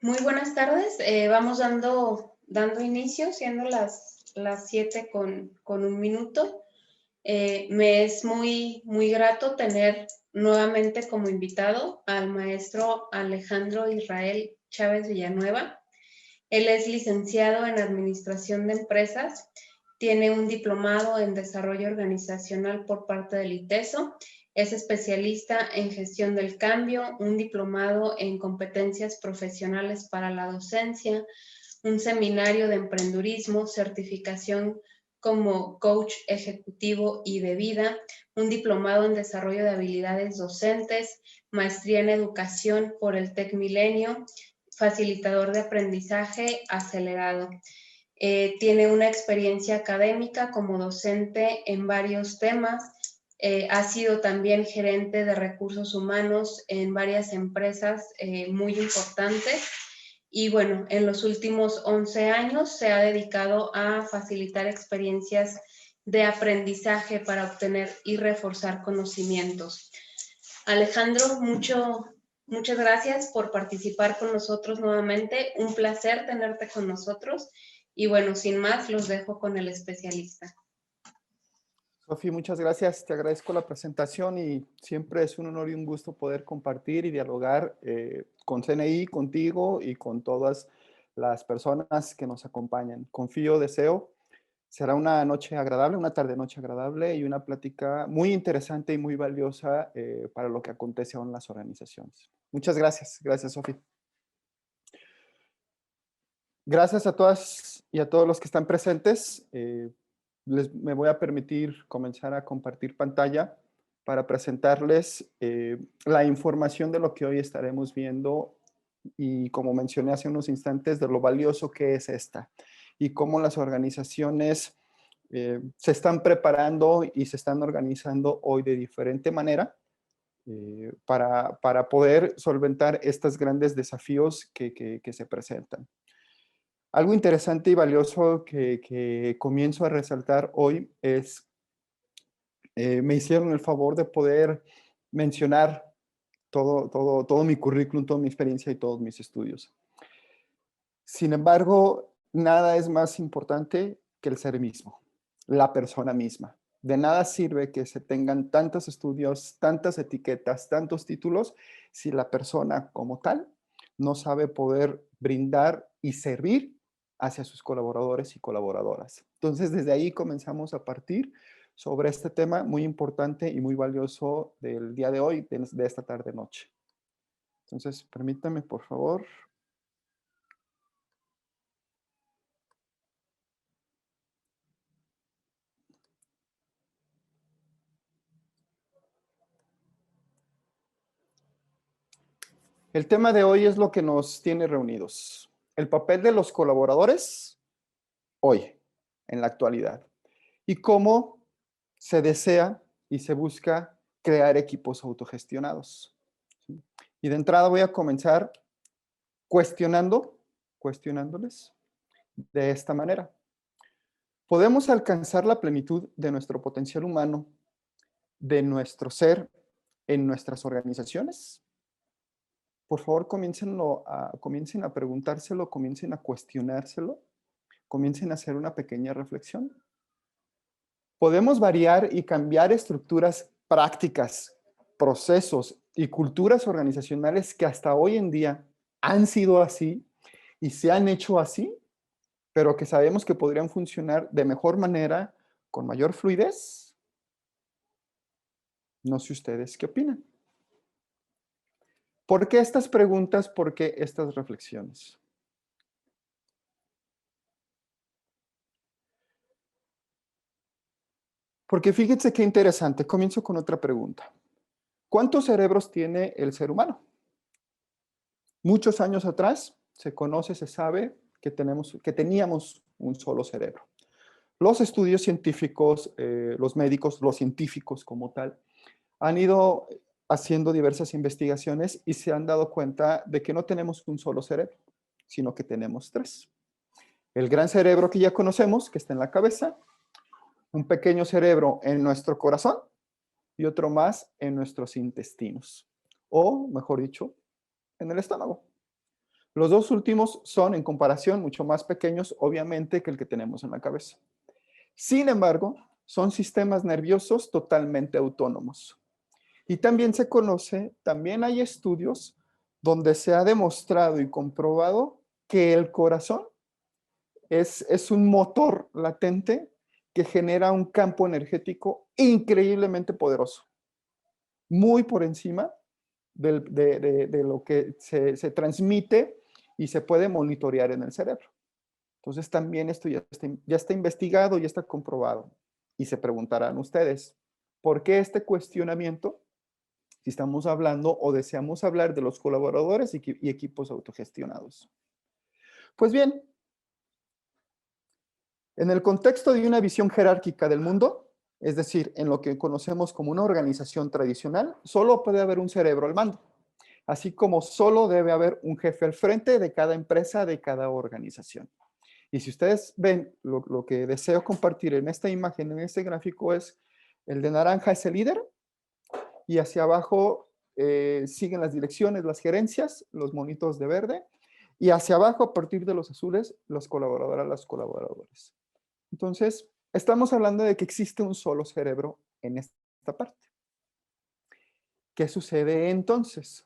Muy buenas tardes. Vamos dando inicio, siendo las 7 con un minuto. Me es muy grato tener nuevamente como invitado al maestro Alejandro Israel Chávez Villanueva. Él es licenciado en Administración de Empresas, tiene un diplomado en Desarrollo Organizacional por parte del ITESO, es especialista en Gestión del Cambio, un diplomado en Competencias Profesionales para la Docencia, un seminario de emprendurismo, certificación como coach ejecutivo y de vida, un diplomado en desarrollo de habilidades docentes, maestría en educación por el TEC Milenio, facilitador de aprendizaje acelerado. Tiene una experiencia académica como docente en varios temas. Ha sido también gerente de recursos humanos en varias empresas muy importantes. Y bueno, en los últimos 11 años se ha dedicado a facilitar experiencias de aprendizaje para obtener y reforzar conocimientos. Alejandro, muchas gracias por participar con nosotros nuevamente. Un placer tenerte con nosotros. Y bueno, sin más, los dejo con el especialista. Sofi, muchas gracias. Te agradezco la presentación y siempre es un honor y un gusto poder compartir y dialogar con CNI, contigo y con todas las personas que nos acompañan. Confío, deseo, será una noche agradable, una tarde-noche agradable y una plática muy interesante y muy valiosa para lo que acontece aún en las organizaciones. Muchas gracias. Gracias, Sofi. Gracias a todas y a todos los que están presentes. Me voy a permitir comenzar a compartir pantalla para presentarles la información de lo que hoy estaremos viendo y, como mencioné hace unos instantes, de lo valioso que es esta y cómo las organizaciones se están preparando y se están organizando hoy de diferente manera para poder solventar estos grandes desafíos que se presentan. Algo interesante y valioso que comienzo a resaltar hoy es, me hicieron el favor de poder mencionar todo mi currículum, toda mi experiencia y todos mis estudios. Sin embargo, nada es más importante que el ser mismo, la persona misma. De nada sirve que se tengan tantos estudios, tantas etiquetas, tantos títulos, si la persona como tal no sabe poder brindar y servir hacia sus colaboradores y colaboradoras. Entonces, desde ahí comenzamos a partir sobre este tema muy importante y muy valioso del día de hoy, de esta tarde-noche. Entonces, permítame, por favor. El tema de hoy es lo que nos tiene reunidos. El papel de los colaboradores hoy, en la actualidad. Y cómo se desea y se busca crear equipos autogestionados. Y de entrada voy a comenzar cuestionándoles de esta manera. ¿Podemos alcanzar la plenitud de nuestro potencial humano, de nuestro ser, en nuestras organizaciones? Por favor, comiencen a preguntárselo, comiencen a cuestionárselo, comiencen a hacer una pequeña reflexión. Podemos variar y cambiar estructuras prácticas, procesos y culturas organizacionales que hasta hoy en día han sido así y se han hecho así, pero que sabemos que podrían funcionar de mejor manera, con mayor fluidez. No sé ustedes qué opinan. ¿Por qué estas preguntas? ¿Por qué estas reflexiones? Porque fíjense qué interesante. Comienzo con otra pregunta. ¿Cuántos cerebros tiene el ser humano? Muchos años atrás se conoce, se sabe que teníamos un solo cerebro. Los estudios científicos, los médicos, los científicos como tal, han ido haciendo diversas investigaciones y se han dado cuenta de que no tenemos un solo cerebro, sino que tenemos tres. El gran cerebro que ya conocemos, que está en la cabeza, un pequeño cerebro en nuestro corazón y otro más en nuestros intestinos, o mejor dicho, en el estómago. Los dos últimos son, en comparación, mucho más pequeños, obviamente, que el que tenemos en la cabeza. Sin embargo, son sistemas nerviosos totalmente autónomos. Y también se conoce, también hay estudios donde se ha demostrado y comprobado que el corazón es un motor latente que genera un campo energético increíblemente poderoso, muy por encima de lo que se transmite y se puede monitorear en el cerebro. Entonces también esto ya está investigado, ya está comprobado. Y se preguntarán ustedes, ¿por qué este cuestionamiento si estamos hablando o deseamos hablar de los colaboradores y equipos autogestionados? Pues bien, en el contexto de una visión jerárquica del mundo, es decir, en lo que conocemos como una organización tradicional, solo puede haber un cerebro al mando, así como solo debe haber un jefe al frente de cada empresa, de cada organización. Y si ustedes ven, lo que deseo compartir en esta imagen, en este gráfico, es el de naranja es el líder y hacia abajo siguen las direcciones, las gerencias, los monitos de verde, y hacia abajo, a partir de los azules, los colaboradores, los colaboradores. Entonces, estamos hablando de que existe un solo cerebro en esta parte. ¿Qué sucede entonces?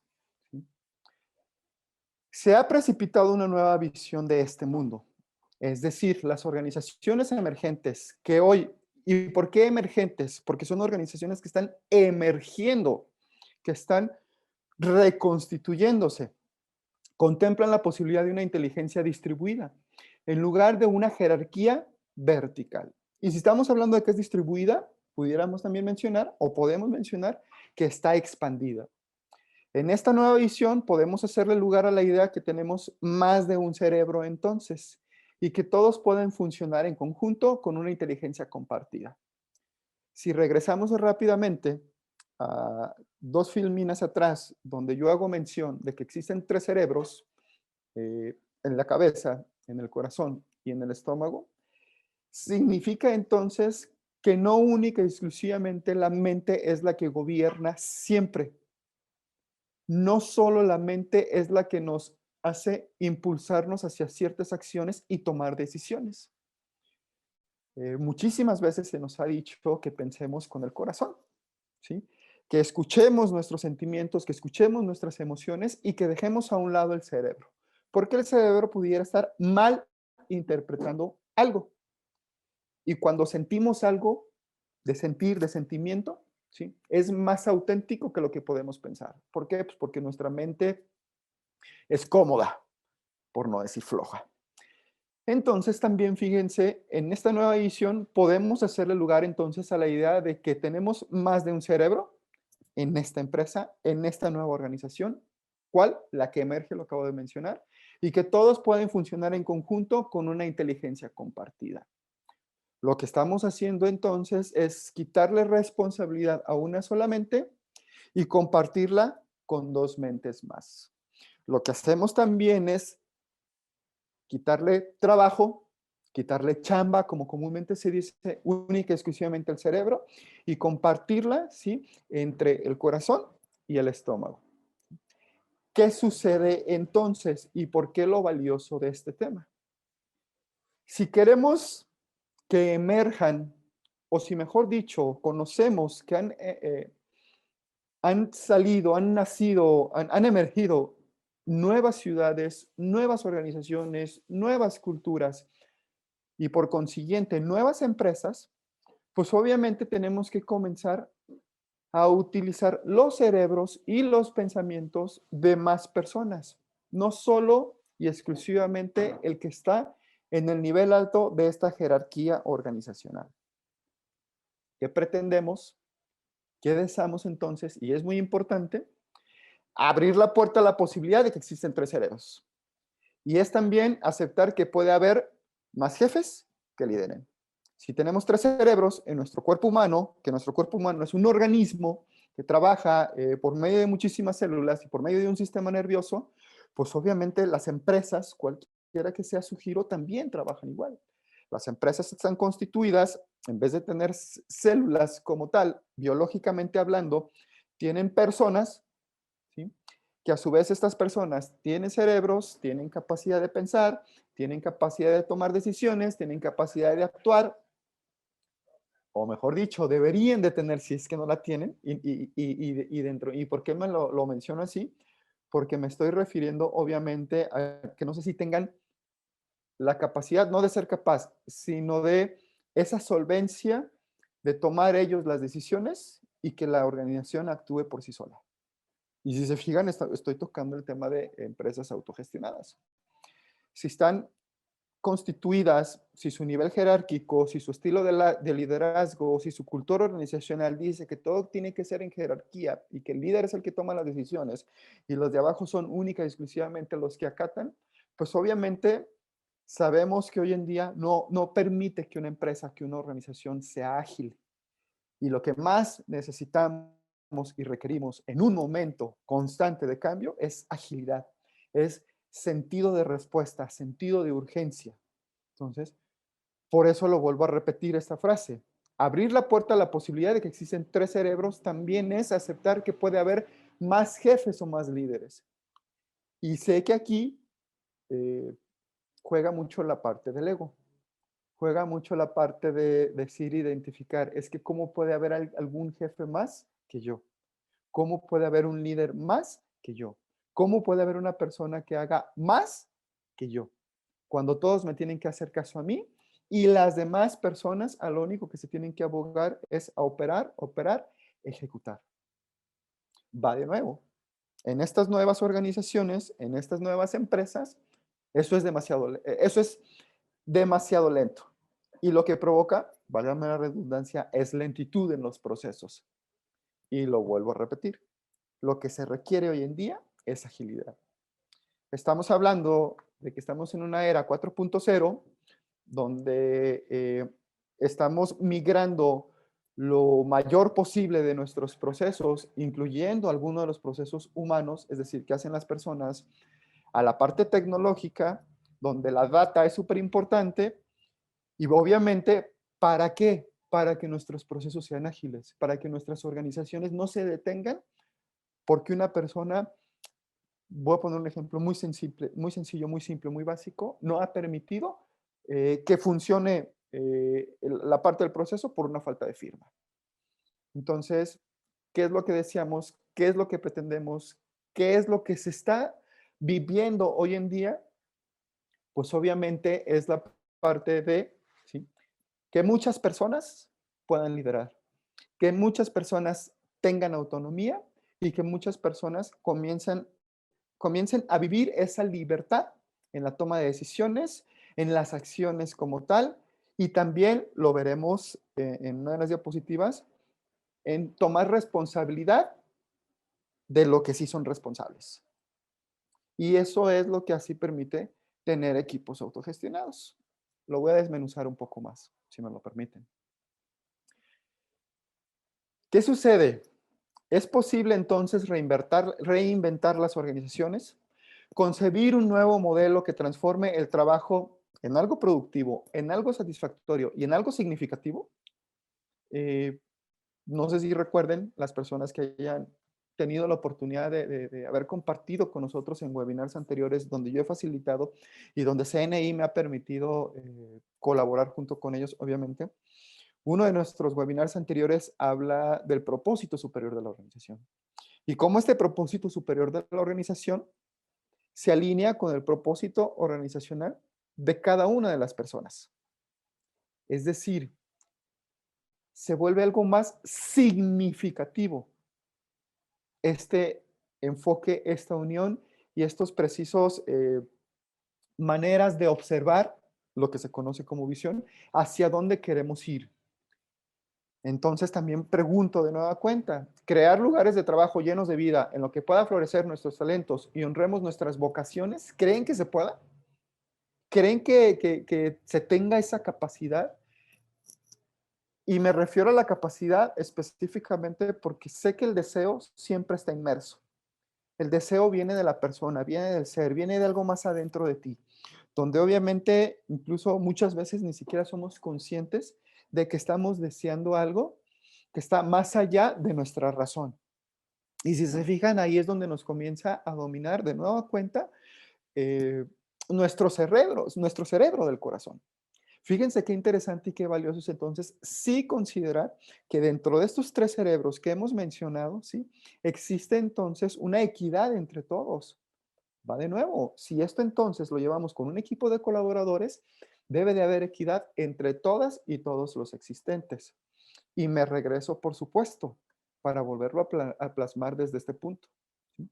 Se ha precipitado una nueva visión de este mundo. Es decir, las organizaciones emergentes que hoy, ¿y por qué emergentes? Porque son organizaciones que están emergiendo, que están reconstituyéndose. Contemplan la posibilidad de una inteligencia distribuida en lugar de una jerarquía vertical. Y si estamos hablando de que es distribuida, pudiéramos también mencionar, o podemos mencionar, que está expandida. En esta nueva visión podemos hacerle lugar a la idea que tenemos más de un cerebro entonces y que todos pueden funcionar en conjunto con una inteligencia compartida. Si regresamos rápidamente a 2 filminas atrás, donde yo hago mención de que existen 3 cerebros, en la cabeza, en el corazón y en el estómago, significa entonces que no única y exclusivamente la mente es la que gobierna siempre. No solo la mente es la que nos hace impulsarnos hacia ciertas acciones y tomar decisiones. Muchísimas veces se nos ha dicho que pensemos con el corazón, ¿sí? Que escuchemos nuestros sentimientos, que escuchemos nuestras emociones y que dejemos a un lado el cerebro. Porque el cerebro pudiera estar mal interpretando algo. Y cuando sentimos algo de sentir, de sentimiento, ¿sí? Es más auténtico que lo que podemos pensar. ¿Por qué? Pues porque nuestra mente es cómoda, por no decir floja. Entonces también fíjense, en esta nueva edición podemos hacerle lugar entonces a la idea de que tenemos más de un cerebro en esta empresa, en esta nueva organización. ¿Cuál? La que emerge, lo acabo de mencionar, y que todos pueden funcionar en conjunto con una inteligencia compartida. Lo que estamos haciendo entonces es quitarle responsabilidad a una sola mente y compartirla con 2 mentes más. Lo que hacemos también es quitarle trabajo, quitarle chamba, como comúnmente se dice, única y exclusivamente al cerebro, y compartirla, ¿sí?, entre el corazón y el estómago. ¿Qué sucede entonces y por qué lo valioso de este tema? Si queremos que emerjan, o si mejor dicho, conocemos que han salido, han nacido, han emergido nuevas ciudades, nuevas organizaciones, nuevas culturas y por consiguiente nuevas empresas, pues obviamente tenemos que comenzar a utilizar los cerebros y los pensamientos de más personas, no solo y exclusivamente el que está en el nivel alto de esta jerarquía organizacional. ¿Qué pretendemos? ¿Qué deseamos entonces? Y es muy importante abrir la puerta a la posibilidad de que existen 3 cerebros. Y es también aceptar que puede haber más jefes que lideren. Si tenemos 3 cerebros en nuestro cuerpo humano, que nuestro cuerpo humano es un organismo que trabaja por medio de muchísimas células y por medio de un sistema nervioso, pues obviamente las empresas, cualquiera que sea su giro, también trabajan igual. Las empresas están constituidas, en vez de tener células como tal, biológicamente hablando, tienen personas, ¿sí?, que a su vez estas personas tienen cerebros, tienen capacidad de pensar, tienen capacidad de tomar decisiones, tienen capacidad de actuar, o mejor dicho, deberían de tener si es que no la tienen. ¿Y por qué me lo menciono así? Porque me estoy refiriendo obviamente a que no sé si tengan la capacidad, no de ser capaz, sino de esa solvencia de tomar ellos las decisiones y que la organización actúe por sí sola. Y si se fijan, estoy tocando el tema de empresas autogestionadas. Si están constituidas, si su nivel jerárquico, si su estilo de liderazgo, si su cultura organizacional dice que todo tiene que ser en jerarquía y que el líder es el que toma las decisiones y los de abajo son única y exclusivamente los que acatan, pues obviamente sabemos que hoy en día no permite que una empresa, que una organización sea ágil. Y lo que más necesitamos y requerimos en un momento constante de cambio es agilidad, es sentido de respuesta, sentido de urgencia. Entonces, por eso lo vuelvo a repetir esta frase. Abrir la puerta a la posibilidad de que existen 3 cerebros también es aceptar que puede haber más jefes o más líderes. Y sé que aquí juega mucho la parte del ego. Juega mucho la parte de decir, identificar, es que cómo puede haber algún jefe más que yo, cómo puede haber un líder más que yo, cómo puede haber una persona que haga más que yo, cuando todos me tienen que hacer caso a mí y las demás personas a lo único que se tienen que abogar es a operar, ejecutar. Va de nuevo. En estas nuevas organizaciones, en estas nuevas empresas, eso es demasiado lento. Y lo que provoca, válgame la redundancia, es lentitud en los procesos. Y lo vuelvo a repetir. Lo que se requiere hoy en día es agilidad. Estamos hablando de que estamos en una era 4.0, donde estamos migrando lo mayor posible de nuestros procesos, incluyendo algunos de los procesos humanos, es decir, que hacen las personas, a la parte tecnológica, donde la data es súper importante. Y obviamente, ¿para qué? Para que nuestros procesos sean ágiles, para que nuestras organizaciones no se detengan porque una persona, voy a poner un ejemplo muy sencillo, muy simple, muy básico, no ha permitido que funcione la parte del proceso por una falta de firma. Entonces, ¿qué es lo que decíamos? ¿Qué es lo que pretendemos? ¿Qué es lo que se está viviendo hoy en día? Pues obviamente es la parte de, ¿sí?, que muchas personas puedan liderar, que muchas personas tengan autonomía y que muchas personas comiencen a vivir esa libertad en la toma de decisiones, en las acciones como tal, y también lo veremos en una de las diapositivas, en tomar responsabilidad de lo que sí son responsables. Y eso es lo que así permite tener equipos autogestionados. Lo voy a desmenuzar un poco más, si me lo permiten. ¿Qué sucede? ¿Es posible entonces reinventar las organizaciones? Concebir un nuevo modelo que transforme el trabajo en algo productivo, en algo satisfactorio y en algo significativo. Eh, no sé si recuerden las personas que hayan tenido la oportunidad de haber compartido con nosotros en webinars anteriores donde yo he facilitado y donde CNI me ha permitido colaborar junto con ellos, obviamente. Uno de nuestros webinars anteriores habla del propósito superior de la organización y cómo este propósito superior de la organización se alinea con el propósito organizacional de cada una de las personas. Es decir, se vuelve algo más significativo este enfoque, esta unión y estos precisos maneras de observar lo que se conoce como visión, hacia dónde queremos ir. Entonces también pregunto de nueva cuenta, crear lugares de trabajo llenos de vida en lo que pueda florecer nuestros talentos y honremos nuestras vocaciones, ¿creen que se pueda? ¿Creen que se tenga esa capacidad? Y me refiero a la capacidad específicamente porque sé que el deseo siempre está inmerso. El deseo viene de la persona, viene del ser, viene de algo más adentro de ti, donde obviamente incluso muchas veces ni siquiera somos conscientes de que estamos deseando algo que está más allá de nuestra razón. Y si se fijan, ahí es donde nos comienza a dominar de nueva cuenta eh, nuestro cerebro del corazón. Fíjense qué interesante y qué valioso es entonces sí considerar que dentro de estos tres cerebros que hemos mencionado, ¿sí? Existe entonces una equidad entre todos. Va de nuevo, si esto entonces lo llevamos con un equipo de colaboradores, debe de haber equidad entre todas y todos los existentes. Y me regreso, por supuesto, para volverlo a plasmar desde este punto. ¿Sí?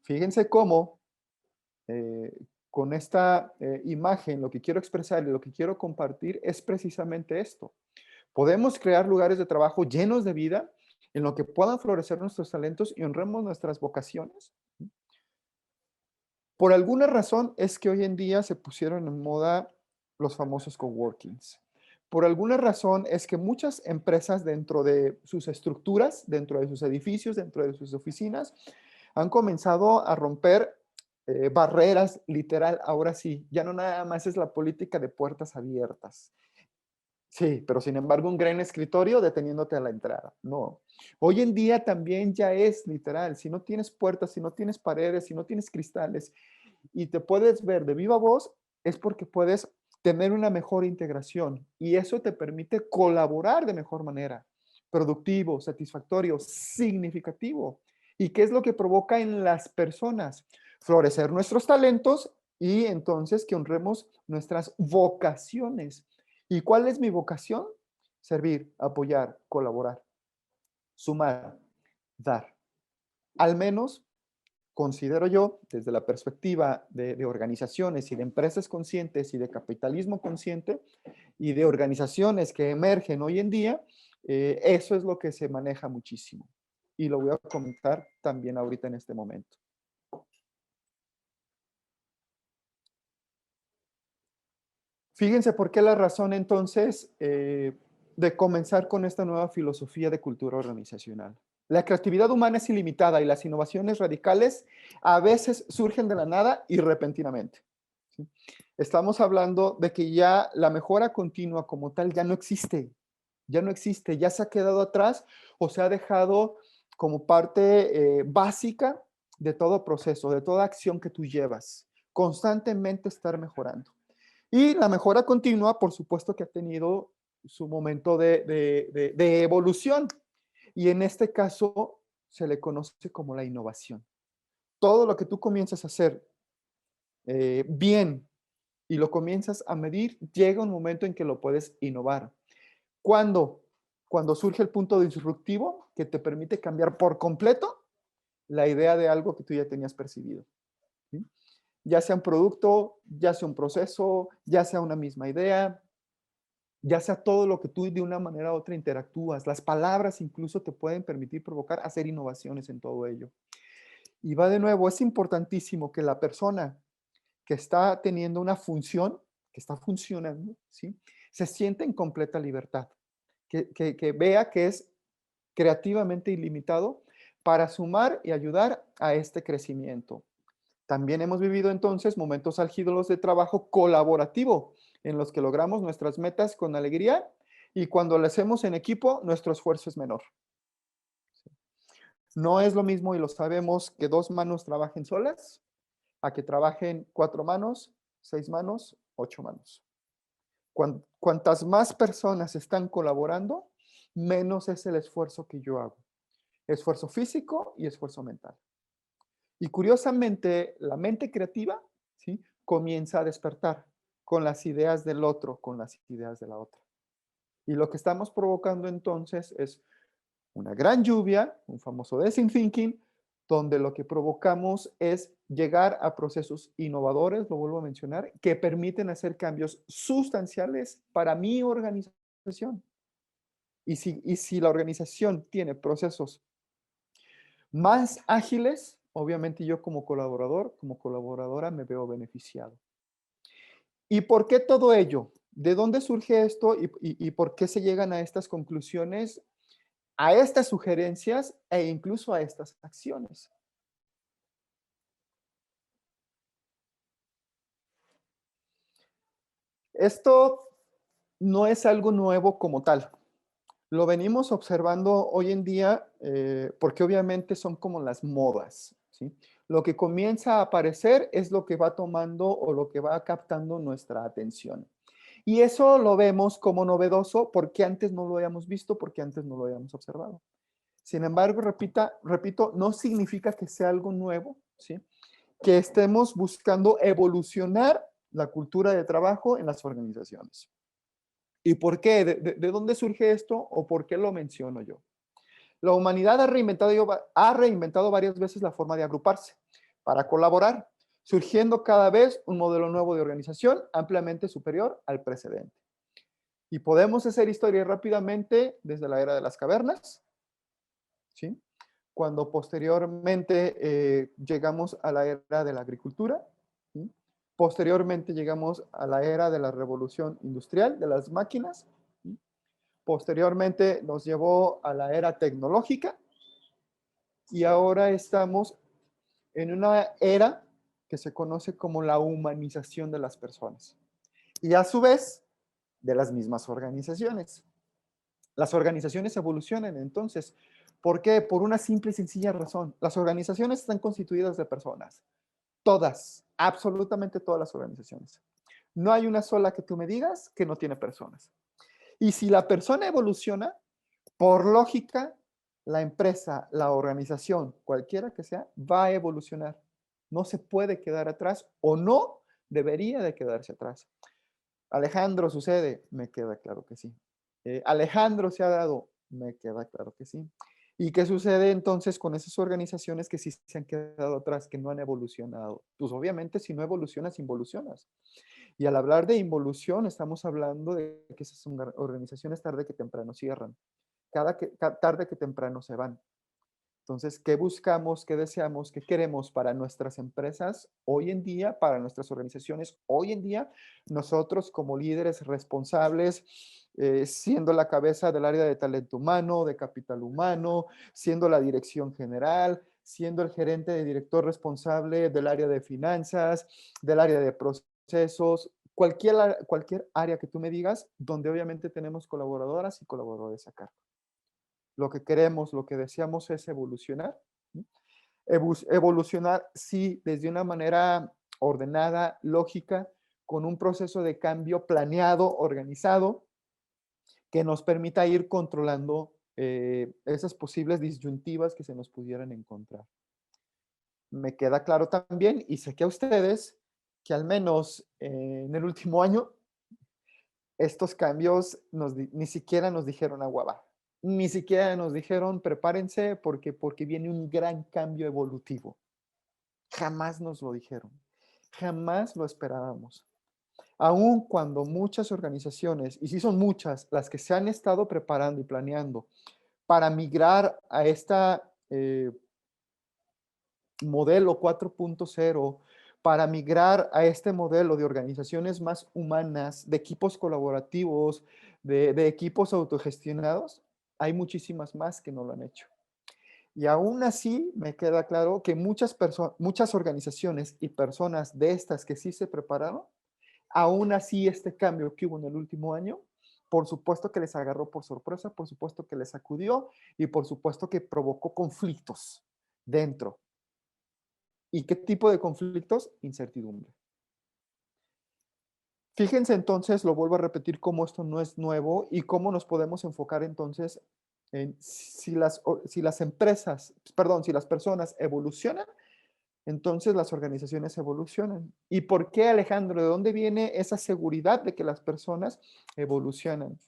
Fíjense cómo eh, con esta imagen lo que quiero expresar y lo que quiero compartir es precisamente esto. Podemos crear lugares de trabajo llenos de vida en lo que puedan florecer nuestros talentos y honremos nuestras vocaciones. Por alguna razón es que hoy en día se pusieron en moda los famosos coworkings. Por alguna razón es que muchas empresas dentro de sus estructuras, dentro de sus edificios, dentro de sus oficinas, han comenzado a romper barreras, literal, ahora sí, ya no nada más es la política de puertas abiertas. Sí, pero sin embargo un gran escritorio deteniéndote a la entrada. No. Hoy en día también ya es literal. Si no tienes puertas, si no tienes paredes, si no tienes cristales y te puedes ver de viva voz, es porque puedes tener una mejor integración y eso te permite colaborar de mejor manera. Productivo, satisfactorio, significativo. ¿Y qué es lo que provoca en las personas? Florecer nuestros talentos y entonces que honremos nuestras vocaciones. ¿Y cuál es mi vocación? Servir, apoyar, colaborar, sumar, dar. Al menos considero yo, desde la perspectiva de organizaciones y de empresas conscientes y de capitalismo consciente y de organizaciones que emergen hoy en día, eso es lo que se maneja muchísimo. Y lo voy a comentar también ahorita en este momento. Fíjense por qué la razón entonces de comenzar con esta nueva filosofía de cultura organizacional. La creatividad humana es ilimitada y las innovaciones radicales a veces surgen de la nada y repentinamente. ¿Sí? Estamos hablando de que ya la mejora continua como tal ya no existe, ya no existe, ya se ha quedado atrás o se ha dejado como parte básica de todo proceso, de toda acción que tú llevas, constantemente estar mejorando. Y la mejora continua, por supuesto que ha tenido su momento de evolución. Y en este caso se le conoce como la innovación. Todo lo que tú comienzas a hacer bien y lo comienzas a medir, llega un momento en que lo puedes innovar. ¿Cuándo? Cuando surge el punto disruptivo que te permite cambiar por completo la idea de algo que tú ya tenías percibido. ¿Sí? Ya sea un producto, ya sea un proceso, ya sea una misma idea, ya sea todo lo que tú de una manera u otra interactúas. Las palabras incluso te pueden permitir provocar hacer innovaciones en todo ello. Y va de nuevo, es importantísimo que la persona que está teniendo una función, que está funcionando, ¿sí? Se sienta en completa libertad, que vea que es creativamente ilimitado para sumar y ayudar a este crecimiento. También hemos vivido entonces momentos álgidos de trabajo colaborativo en los que logramos nuestras metas con alegría y cuando lo hacemos en equipo, nuestro esfuerzo es menor. No es lo mismo, y lo sabemos, que dos manos trabajen solas a que trabajen cuatro manos, seis manos, ocho manos. Cuantas más personas están colaborando, menos es el esfuerzo que yo hago. Esfuerzo físico y esfuerzo mental. Y curiosamente, la mente creativa, ¿sí? Comienza a despertar con las ideas del otro, con las ideas de la otra. Y lo que estamos provocando entonces es una gran lluvia, un famoso design thinking, donde lo que provocamos es llegar a procesos innovadores, lo vuelvo a mencionar, que permiten hacer cambios sustanciales para mi organización. Y si la organización tiene procesos más ágiles, obviamente yo como colaborador, como colaboradora me veo beneficiado. ¿Y por qué todo ello? ¿De dónde surge esto y por qué se llegan a estas conclusiones, a estas sugerencias e incluso a estas acciones? Esto no es algo nuevo como tal. Lo venimos observando hoy en día porque obviamente son como las modas, ¿sí? Lo que comienza a aparecer es lo que va tomando o lo que va captando nuestra atención. Y eso lo vemos como novedoso porque antes no lo habíamos visto, porque antes no lo habíamos observado. Sin embargo, repito, no significa que sea algo nuevo, ¿sí? Que estemos buscando evolucionar la cultura de trabajo en las organizaciones. ¿Y por qué? ¿De dónde surge esto o por qué lo menciono yo? La humanidad ha reinventado varias veces la forma de agruparse para colaborar, surgiendo cada vez un modelo nuevo de organización ampliamente superior al precedente. Y podemos hacer historia rápidamente desde la era de las cavernas, ¿sí? Cuando posteriormente llegamos a la era de la agricultura, ¿sí? Posteriormente llegamos a la era de la revolución industrial, de las máquinas, ¿sí? Posteriormente nos llevó a la era tecnológica y ahora estamos en una era que se conoce como la humanización de las personas y a su vez de las mismas organizaciones. Las organizaciones evolucionan entonces. ¿Por qué? Por una simple y sencilla razón. Las organizaciones están constituidas de personas. Todas, absolutamente todas las organizaciones. No hay una sola que tú me digas que no tiene personas. Y si la persona evoluciona, por lógica, la empresa, la organización, cualquiera que sea, va a evolucionar. No se puede quedar atrás o no debería de quedarse atrás. Alejandro, ¿sucede? Me queda claro que sí. Alejandro se ha dado, me queda claro que sí. ¿Y qué sucede entonces con esas organizaciones que sí se han quedado atrás, que no han evolucionado? Pues obviamente si no evolucionas, involucionas. Y al hablar de involución, estamos hablando de que esas organizaciones tarde que temprano cierran. Tarde que temprano se van. Entonces, ¿qué buscamos, qué deseamos, qué queremos para nuestras empresas hoy en día, para nuestras organizaciones hoy en día? Nosotros como líderes responsables, siendo la cabeza del área de talento humano, de capital humano, siendo la dirección general, siendo el gerente de director responsable del área de finanzas, del área de procesos, cualquier área que tú me digas, donde obviamente tenemos colaboradoras y colaboradores a cargo. Lo que queremos, lo que deseamos es evolucionar. Evolucionar, sí, desde una manera ordenada, lógica, con un proceso de cambio planeado, organizado, que nos permita ir controlando esas posibles disyuntivas que se nos pudieran encontrar. Me queda claro también, y sé que a ustedes, que al menos en el último año, estos cambios ni siquiera nos dijeron agua va. Ni siquiera nos dijeron prepárense porque viene un gran cambio evolutivo. Jamás nos lo dijeron. Jamás lo esperábamos. Aun cuando muchas organizaciones, y sí son muchas, las que se han estado preparando y planeando para migrar a esta modelo 4.0, para migrar a este modelo de organizaciones más humanas, de equipos colaborativos, de equipos autogestionados, hay muchísimas más que no lo han hecho. Y aún así me queda claro que muchas organizaciones y personas de estas que sí se prepararon, aún así este cambio que hubo en el último año, por supuesto que les agarró por sorpresa, por supuesto que les sacudió y por supuesto que provocó conflictos dentro. ¿Y qué tipo de conflictos? Incertidumbre. Fíjense entonces, lo vuelvo a repetir, cómo esto no es nuevo y cómo nos podemos enfocar entonces en si las empresas, perdón, si las personas evolucionan, entonces las organizaciones evolucionan. ¿Y por qué, Alejandro? ¿De dónde viene esa seguridad de que las personas evolucionan?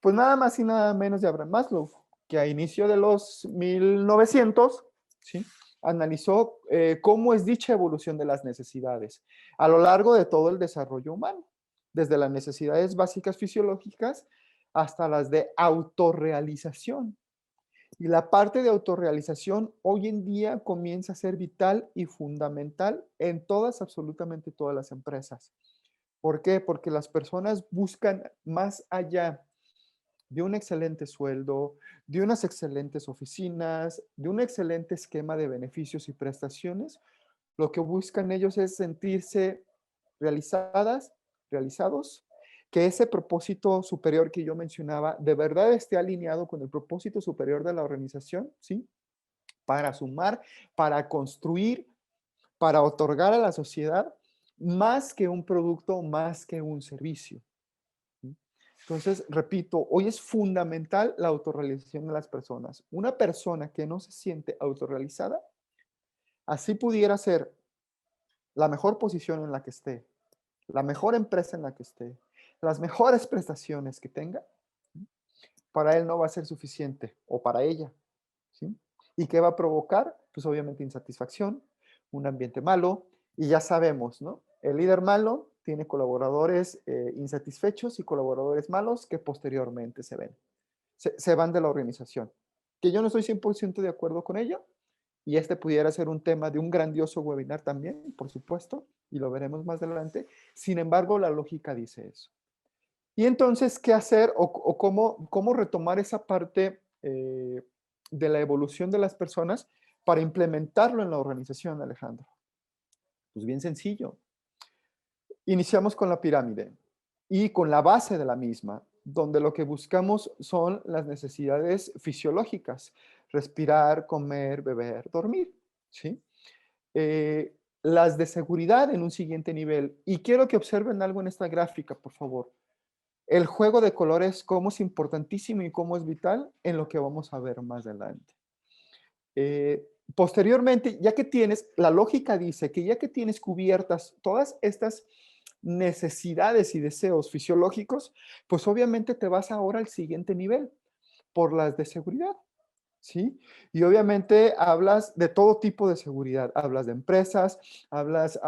Pues nada más y nada menos de Abraham Maslow, que a inicio de los 1900, ¿sí?, analizó cómo es dicha evolución de las necesidades a lo largo de todo el desarrollo humano, desde las necesidades básicas fisiológicas hasta las de autorrealización. Y la parte de autorrealización hoy en día comienza a ser vital y fundamental en todas, absolutamente todas las empresas. ¿Por qué? Porque las personas buscan más allá de un excelente sueldo, de unas excelentes oficinas, de un excelente esquema de beneficios y prestaciones. Lo que buscan ellos es sentirse realizadas, realizados, que ese propósito superior que yo mencionaba de verdad esté alineado con el propósito superior de la organización, ¿sí? Para sumar, para construir, para otorgar a la sociedad más que un producto, más que un servicio. ¿Sí? Entonces, repito, hoy es fundamental la autorrealización de las personas. Una persona que no se siente autorrealizada, así pudiera ser la mejor posición en la que esté, la mejor empresa en la que esté, las mejores prestaciones que tenga, para él no va a ser suficiente o para ella. ¿Sí? ¿Y qué va a provocar? Pues obviamente insatisfacción, un ambiente malo, y ya sabemos, ¿no? El líder malo tiene colaboradores insatisfechos y colaboradores malos que posteriormente se van de la organización. Que yo no estoy 100% de acuerdo con ello, y este pudiera ser un tema de un grandioso webinar también, por supuesto, y lo veremos más adelante. Sin embargo, la lógica dice eso. Y entonces, ¿qué hacer o cómo retomar esa parte de la evolución de las personas para implementarlo en la organización, Alejandro? Pues bien sencillo. Iniciamos con la pirámide y con la base de la misma, donde lo que buscamos son las necesidades fisiológicas: respirar, comer, beber, dormir, ¿sí? Las de seguridad en un siguiente nivel. Y quiero que observen algo en esta gráfica, por favor. El juego de colores, cómo es importantísimo y cómo es vital en lo que vamos a ver más adelante. Posteriormente, ya que tienes, la lógica dice que ya que tienes cubiertas todas estas necesidades y deseos fisiológicos, pues obviamente te vas ahora al siguiente nivel, por las de seguridad. ¿Sí? Y obviamente hablas de todo tipo de seguridad, hablas de empresas, hablas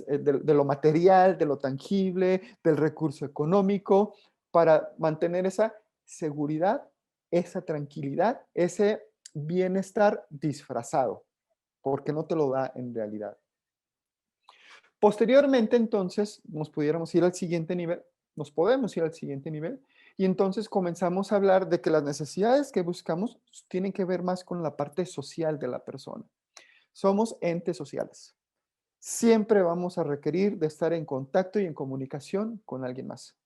de lo material, de lo tangible, del recurso económico, para mantener esa seguridad, esa tranquilidad, ese bienestar disfrazado, porque no te lo da en realidad. Posteriormente, entonces, nos pudiéramos ir al siguiente nivel, nos podemos ir al siguiente nivel, y entonces comenzamos a hablar de que las necesidades que buscamos tienen que ver más con la parte social de la persona. Somos entes sociales. Siempre vamos a requerir de estar en contacto y en comunicación con alguien más.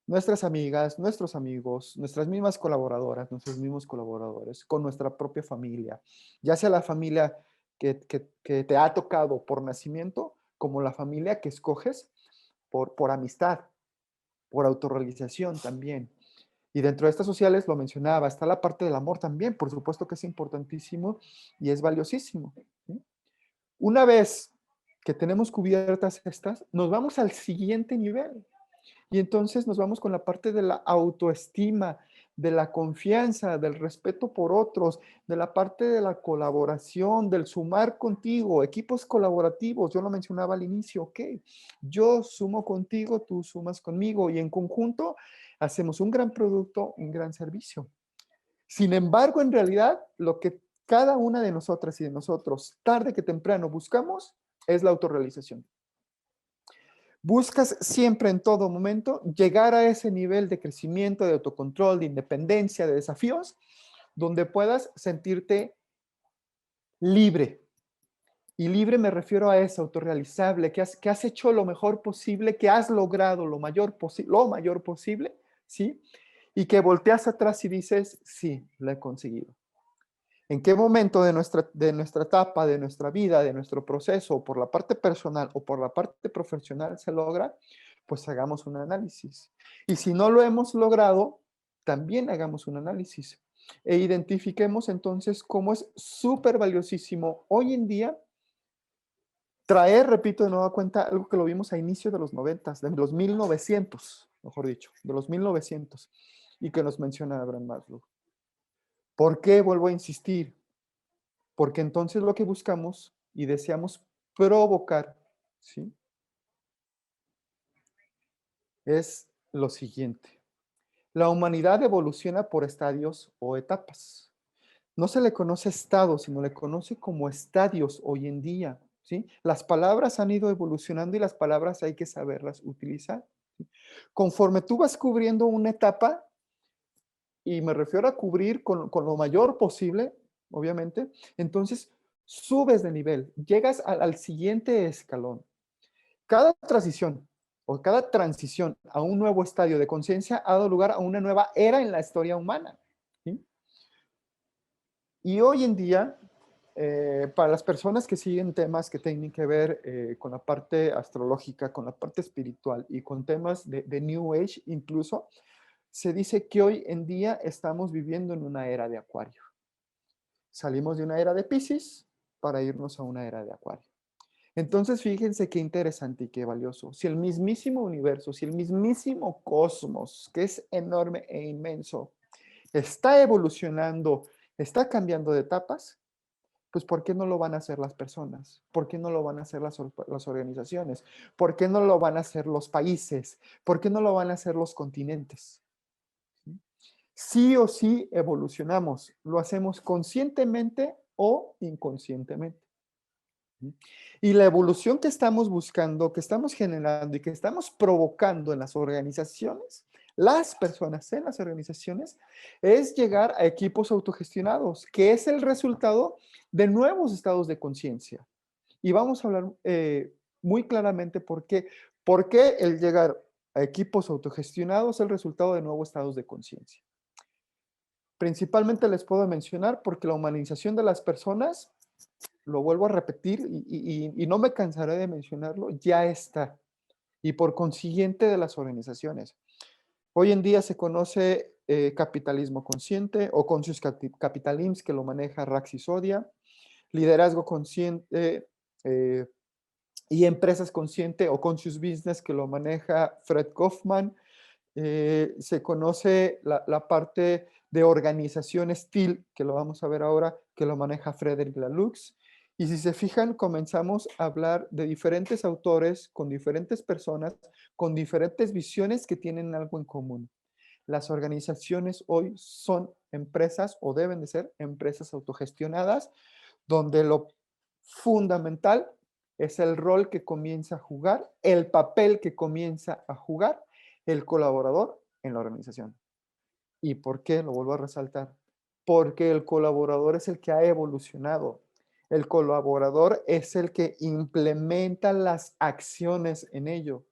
Nuestras amigas, nuestros amigos, nuestras mismas colaboradoras, nuestros mismos colaboradores, con nuestra propia familia, ya sea la familia que te ha tocado por nacimiento, como la familia que escoges por amistad, por autorrealización también. Y dentro de estas sociales, lo mencionaba, está la parte del amor también, por supuesto que es importantísimo y es valiosísimo. ¿Sí? Una vez que tenemos cubiertas estas, nos vamos al siguiente nivel. Y entonces nos vamos con la parte de la autoestima, de la confianza, del respeto por otros, de la parte de la colaboración, del sumar contigo, equipos colaborativos. Yo lo mencionaba al inicio, ok, yo sumo contigo, tú sumas conmigo y en conjunto hacemos un gran producto, un gran servicio. Sin embargo, en realidad, lo que cada una de nosotras y de nosotros, tarde que temprano, buscamos es la autorrealización. Buscas siempre, en todo momento, llegar a ese nivel de crecimiento, de autocontrol, de independencia, de desafíos, donde puedas sentirte libre. Y libre me refiero a eso, autorrealizable, que has hecho lo mejor posible, que has logrado lo mayor posible, ¿sí? Y que volteas atrás y dices, sí, lo he conseguido. ¿En qué momento de nuestra etapa, de nuestra vida, de nuestro proceso, por la parte personal o por la parte profesional se logra? Pues hagamos un análisis. Y si no lo hemos logrado, también hagamos un análisis. E identifiquemos entonces cómo es súper valiosísimo hoy en día traer, repito de nueva cuenta, algo que lo vimos a inicio de los 90, de los 1900, mejor dicho, de los 1900, y que nos menciona Abraham Maslow. ¿Por qué vuelvo a insistir? Porque entonces lo que buscamos y deseamos provocar, ¿sí? Es lo siguiente. La humanidad evoluciona por estadios o etapas. No se le conoce estado, sino le conoce como estadios hoy en día, ¿sí? Las palabras han ido evolucionando y las palabras hay que saberlas utilizar, ¿sí? Conforme tú vas cubriendo una etapa, y me refiero a cubrir con lo mayor posible, obviamente, entonces subes de nivel, llegas al siguiente escalón. Cada transición, o cada transición a un nuevo estadio de conciencia ha dado lugar a una nueva era en la historia humana. ¿Sí? Y hoy en día, para las personas que siguen temas que tienen que ver con la parte astrológica, con la parte espiritual y con temas de New Age incluso, se dice que hoy en día estamos viviendo en una era de Acuario. Salimos de una era de Piscis para irnos a una era de Acuario. Entonces, fíjense qué interesante y qué valioso. Si el mismísimo universo, si el mismísimo cosmos, que es enorme e inmenso, está evolucionando, está cambiando de etapas, pues ¿por qué no lo van a hacer las personas? ¿Por qué no lo van a hacer las organizaciones? ¿Por qué no lo van a hacer los países? ¿Por qué no lo van a hacer los continentes? Sí o sí evolucionamos, lo hacemos conscientemente o inconscientemente. Y la evolución que estamos buscando, que estamos generando y que estamos provocando en las organizaciones, las personas en las organizaciones, es llegar a equipos autogestionados, que es el resultado de nuevos estados de conciencia. Y vamos a hablar muy claramente por qué el llegar a equipos autogestionados es el resultado de nuevos estados de conciencia. Principalmente les puedo mencionar porque la humanización de las personas, lo vuelvo a repetir y no me cansaré de mencionarlo, ya está. Y por consiguiente de las organizaciones. Hoy en día se conoce capitalismo consciente o conscious capitalism, que lo maneja Raxi Sodia, liderazgo consciente y empresas consciente o conscious business, que lo maneja Fred Kaufman. Se conoce la parte de organización STIL, que lo vamos a ver ahora, que lo maneja Frederick Laloux. Y si se fijan, comenzamos a hablar de diferentes autores, con diferentes personas, con diferentes visiones que tienen algo en común. Las organizaciones hoy son empresas o deben de ser empresas autogestionadas, donde lo fundamental es el rol que comienza a jugar, el papel que comienza a jugar el colaborador en la organización. ¿Y por qué? Lo vuelvo a resaltar. Porque el colaborador es el que ha evolucionado. El colaborador es el que implementa las acciones en ello.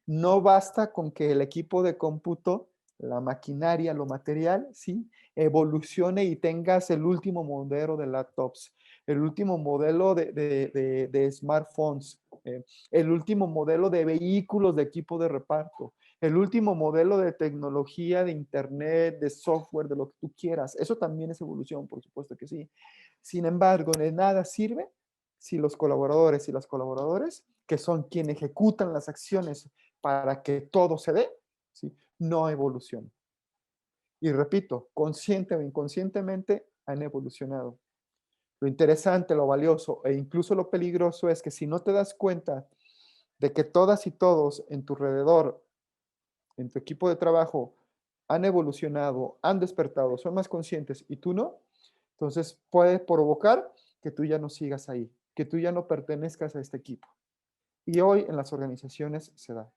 No basta con que el equipo de cómputo, la maquinaria, lo material, ¿sí? Evolucione y tengas el último modelo de laptops, el último modelo de smartphones, el último modelo de vehículos de equipo de reparto, el último modelo de tecnología, de internet, de software, de lo que tú quieras. Eso también es evolución, por supuesto que sí. Sin embargo, de nada sirve si los colaboradores y las colaboradoras, que son quienes ejecutan las acciones para que todo se dé, ¿sí? No evoluciona. Y repito, consciente o inconscientemente han evolucionado. Lo interesante, lo valioso e incluso lo peligroso es que si no te das cuenta de que todas y todos en tu alrededor, en tu equipo de trabajo, han evolucionado, han despertado, son más conscientes y tú no, entonces puede provocar que tú ya no sigas ahí, que tú ya no pertenezcas a este equipo. Y hoy en las organizaciones se da.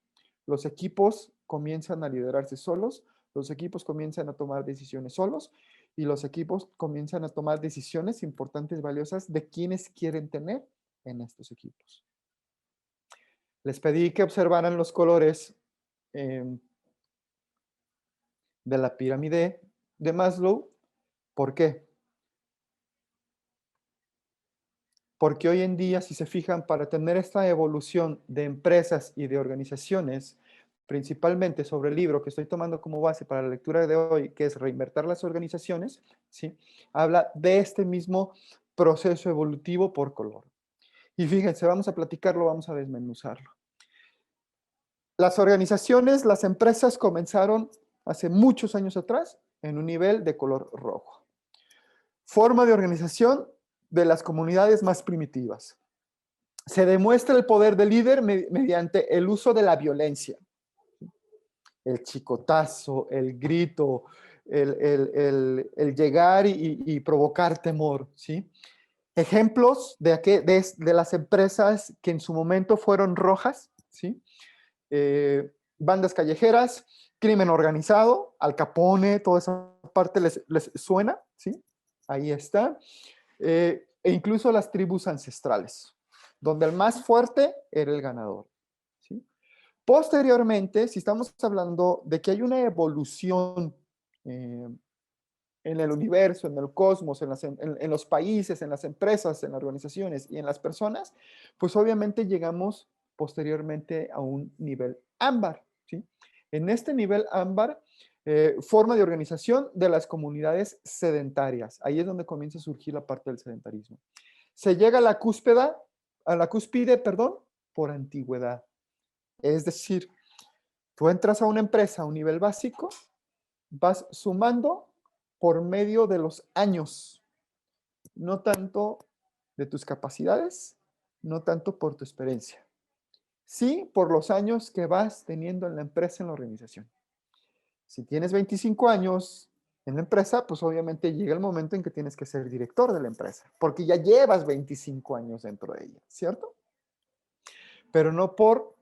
Los equipos comienzan a liderarse solos, los equipos comienzan a tomar decisiones solos y los equipos comienzan a tomar decisiones importantes, valiosas de quienes quieren tener en estos equipos. Les pedí que observaran los colores de la pirámide de Maslow. ¿Por qué? Porque hoy en día, si se fijan, para tener esta evolución de empresas y de organizaciones, principalmente sobre el libro que estoy tomando como base para la lectura de hoy, que es Reinventar las organizaciones, ¿sí? Habla de este mismo proceso evolutivo por color. Y fíjense, vamos a platicarlo, vamos a desmenuzarlo. Las organizaciones, las empresas comenzaron hace muchos años atrás en un nivel de color rojo. Forma de organización de las comunidades más primitivas. Se demuestra el poder del líder mediante el uso de la violencia. El chicotazo, el grito, el llegar y provocar temor, ¿sí? Ejemplos de las empresas que en su momento fueron rojas, ¿sí? Bandas callejeras, crimen organizado, Al Capone, toda esa parte les suena, ¿sí? Ahí está. E incluso las tribus ancestrales, donde el más fuerte era el ganador, ¿sí? Posteriormente, si estamos hablando de que hay una evolución eh, en el universo, en el cosmos, en los países, en las empresas, en las organizaciones y en las personas, pues obviamente llegamos posteriormente a un nivel ámbar, ¿sí? En este nivel ámbar, forma de organización de las comunidades sedentarias. Ahí es donde comienza a surgir la parte del sedentarismo. Se llega a la cúspide, perdón, por antigüedad. Es decir, tú entras a una empresa a un nivel básico, vas sumando por medio de los años, no tanto de tus capacidades, no tanto por tu experiencia. Sí, por los años que vas teniendo en la empresa, en la organización. Si tienes 25 años en la empresa, pues obviamente llega el momento en que tienes que ser director de la empresa, porque ya llevas 25 años dentro de ella, ¿cierto? Pero no por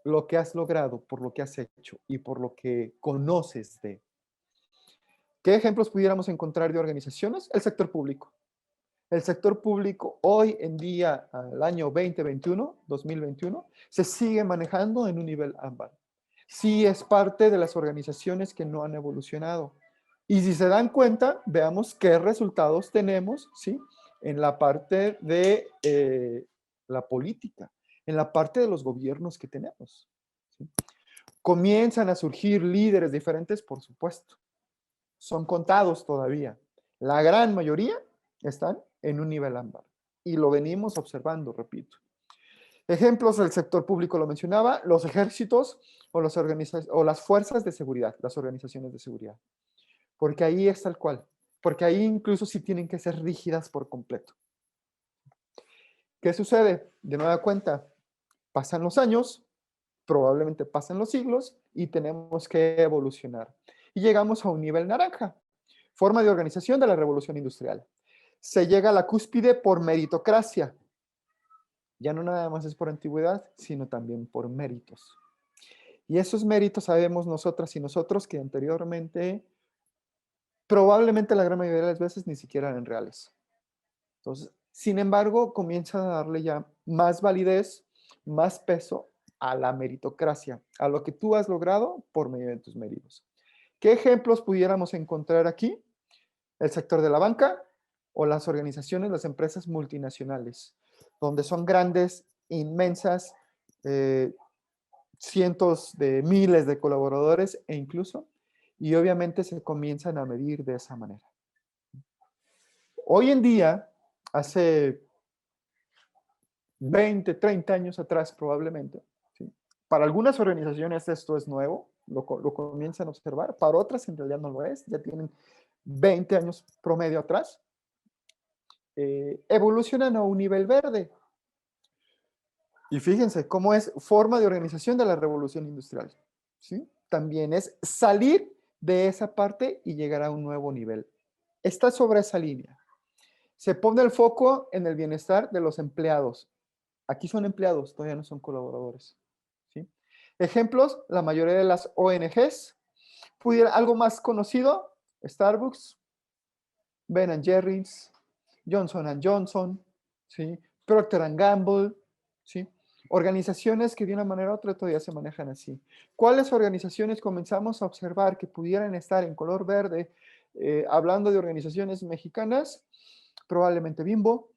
lo que has logrado, por lo que has hecho y por lo que conoces de. ¿Qué ejemplos pudiéramos encontrar de organizaciones? El sector público. El sector público hoy en día, al año 2021, se sigue manejando en un nivel ámbar. Sí es parte de las organizaciones que no han evolucionado. Y si se dan cuenta, veamos qué resultados tenemos, ¿sí? En la parte de la política, en la parte de los gobiernos que tenemos, ¿sí? Comienzan a surgir líderes diferentes, por supuesto. Son contados todavía. La gran mayoría están en un nivel ámbar. Y lo venimos observando, repito. Ejemplos del sector público lo mencionaba, los ejércitos o las fuerzas de seguridad, las organizaciones de seguridad. Porque ahí es tal cual. Porque ahí incluso sí tienen que ser rígidas por completo. ¿Qué sucede? De nueva cuenta, pasan los años, probablemente pasan los siglos y tenemos que evolucionar. Y llegamos a un nivel naranja, forma de organización de la revolución industrial. Se llega a la cúspide por meritocracia. Ya no nada más es por antigüedad, sino también por méritos. Y esos méritos sabemos nosotras y nosotros que anteriormente, probablemente la gran mayoría de las veces ni siquiera eran reales. Entonces, sin embargo, comienza a darle ya más validez, más peso a la meritocracia, a lo que tú has logrado por medio de tus méritos. ¿Qué ejemplos pudiéramos encontrar aquí? El sector de la banca o las organizaciones, las empresas multinacionales, donde son grandes, inmensas, cientos de miles de colaboradores e incluso, y obviamente se comienzan a medir de esa manera. Hoy en día, hace 20, 30 años atrás probablemente, ¿sí? Para algunas organizaciones esto es nuevo, lo comienzan a observar, para otras en realidad no lo es, ya tienen 20 años promedio atrás, evolucionan a un nivel verde. Y fíjense cómo es forma de organización de la revolución industrial, ¿sí? También es salir de esa parte y llegar a un nuevo nivel. Está sobre esa línea. Se pone el foco en el bienestar de los empleados. Aquí son empleados, todavía no son colaboradores, ¿sí? Ejemplos, la mayoría de las ONGs. Algo más conocido, Starbucks, Ben & Jerry's, Johnson & Johnson, ¿sí? Procter & Gamble, ¿sí? Organizaciones que de una manera u otra todavía se manejan así. ¿Cuáles organizaciones comenzamos a observar que pudieran estar en color verde? Hablando de organizaciones mexicanas, probablemente Bimbo,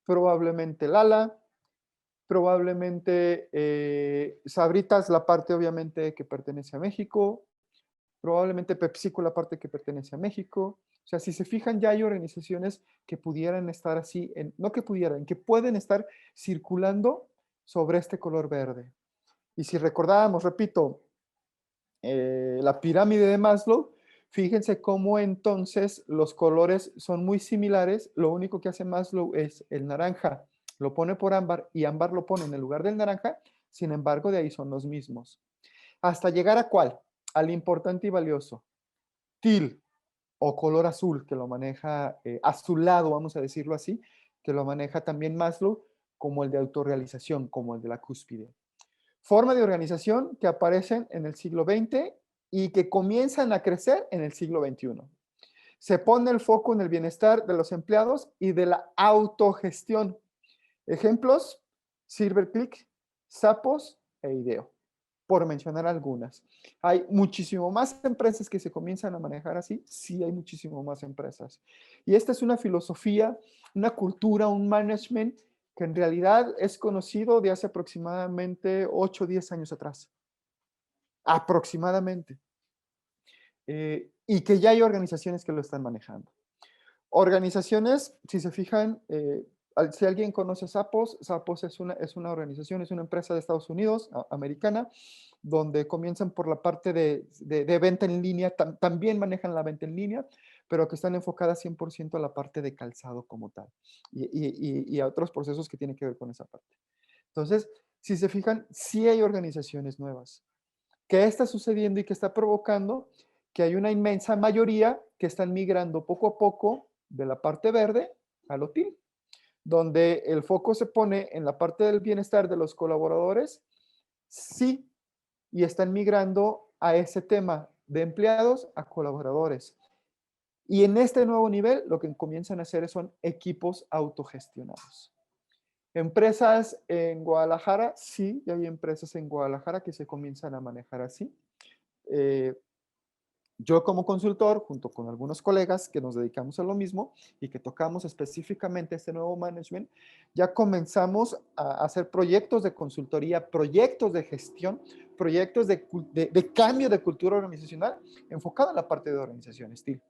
probablemente Lala, probablemente Sabritas, la parte obviamente que pertenece a México, probablemente PepsiCo, la parte que pertenece a México. O sea, si se fijan, ya hay organizaciones que pudieran estar así, no que pudieran, que pueden estar circulando sobre este color verde. Y si recordábamos, repito, la pirámide de Maslow, fíjense cómo entonces los colores son muy similares. Lo único que hace Maslow es el naranja, lo pone por ámbar y ámbar lo pone en el lugar del naranja. Sin embargo, de ahí son los mismos. Hasta llegar a ¿cuál? Al importante y valioso. Teal o color azul, que lo maneja azulado, vamos a decirlo así, que lo maneja también Maslow como el de autorrealización, como el de la cúspide. Forma de organización que aparecen en el siglo XX y que comienzan a crecer en el siglo XXI. Se pone el foco en el bienestar de los empleados y de la autogestión. Ejemplos, Silverclick, Zappos e IDEO, por mencionar algunas. Hay muchísimo más empresas que se comienzan a manejar así, sí hay muchísimo más empresas. Y esta es una filosofía, una cultura, un management que en realidad es conocido de hace aproximadamente 8 o 10 años atrás. Aproximadamente. Y que ya hay organizaciones que lo están manejando. Organizaciones, si se fijan, si alguien conoce Zappos, Zappos es una organización, es una empresa de Estados Unidos, americana, donde comienzan por la parte de venta en línea, también manejan la venta en línea, pero que están enfocadas 100% a la parte de calzado como tal y a otros procesos que tienen que ver con esa parte. Entonces, si se fijan, sí hay organizaciones nuevas. ¿Qué está sucediendo y qué está provocando? Que hay una inmensa mayoría que están migrando poco a poco de la parte verde al OTIL, donde el foco se pone en la parte del bienestar de los colaboradores, sí, y están migrando a ese tema de empleados a colaboradores. Y en este nuevo nivel, lo que comienzan a hacer son equipos autogestionados. Empresas en Guadalajara, sí, ya hay empresas en Guadalajara que se comienzan a manejar así. Yo como consultor, junto con algunos colegas que nos dedicamos a lo mismo y que tocamos específicamente este nuevo management, ya comenzamos a hacer proyectos de consultoría, proyectos de gestión, proyectos de cambio de cultura organizacional enfocado en la parte de organización, Steel.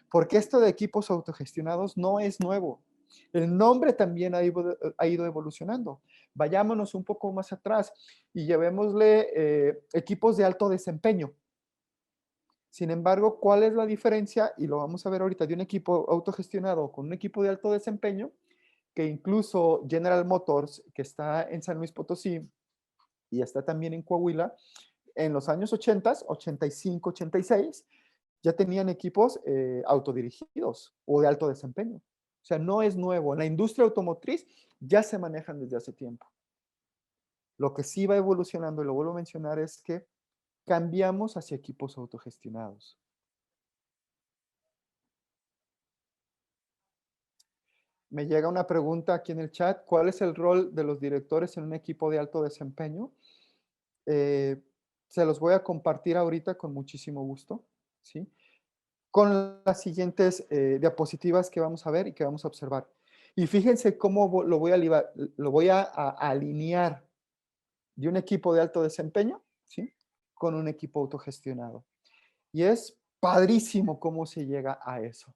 Porque esto de equipos autogestionados no es nuevo. El nombre también ha ido evolucionando. Vayámonos un poco más atrás y llevémosle equipos de alto desempeño. Sin embargo, ¿cuál es la diferencia? Y lo vamos a ver ahorita, de un equipo autogestionado con un equipo de alto desempeño, que incluso General Motors, que está en San Luis Potosí y está también en Coahuila, en los años 80, 85, 86, ya tenían equipos autodirigidos o de alto desempeño. O sea, no es nuevo. En la industria automotriz ya se manejan desde hace tiempo. Lo que sí va evolucionando, y lo vuelvo a mencionar, es que cambiamos hacia equipos autogestionados. Me llega una pregunta aquí en el chat. ¿Cuál es el rol de los directores en un equipo de alto desempeño? Se los voy a compartir ahorita con muchísimo gusto, ¿sí? Con las siguientes diapositivas que vamos a ver y que vamos a observar. Y fíjense cómo lo voy a alinear de un equipo de alto desempeño, ¿sí? Con un equipo autogestionado. Y es padrísimo cómo se llega a eso.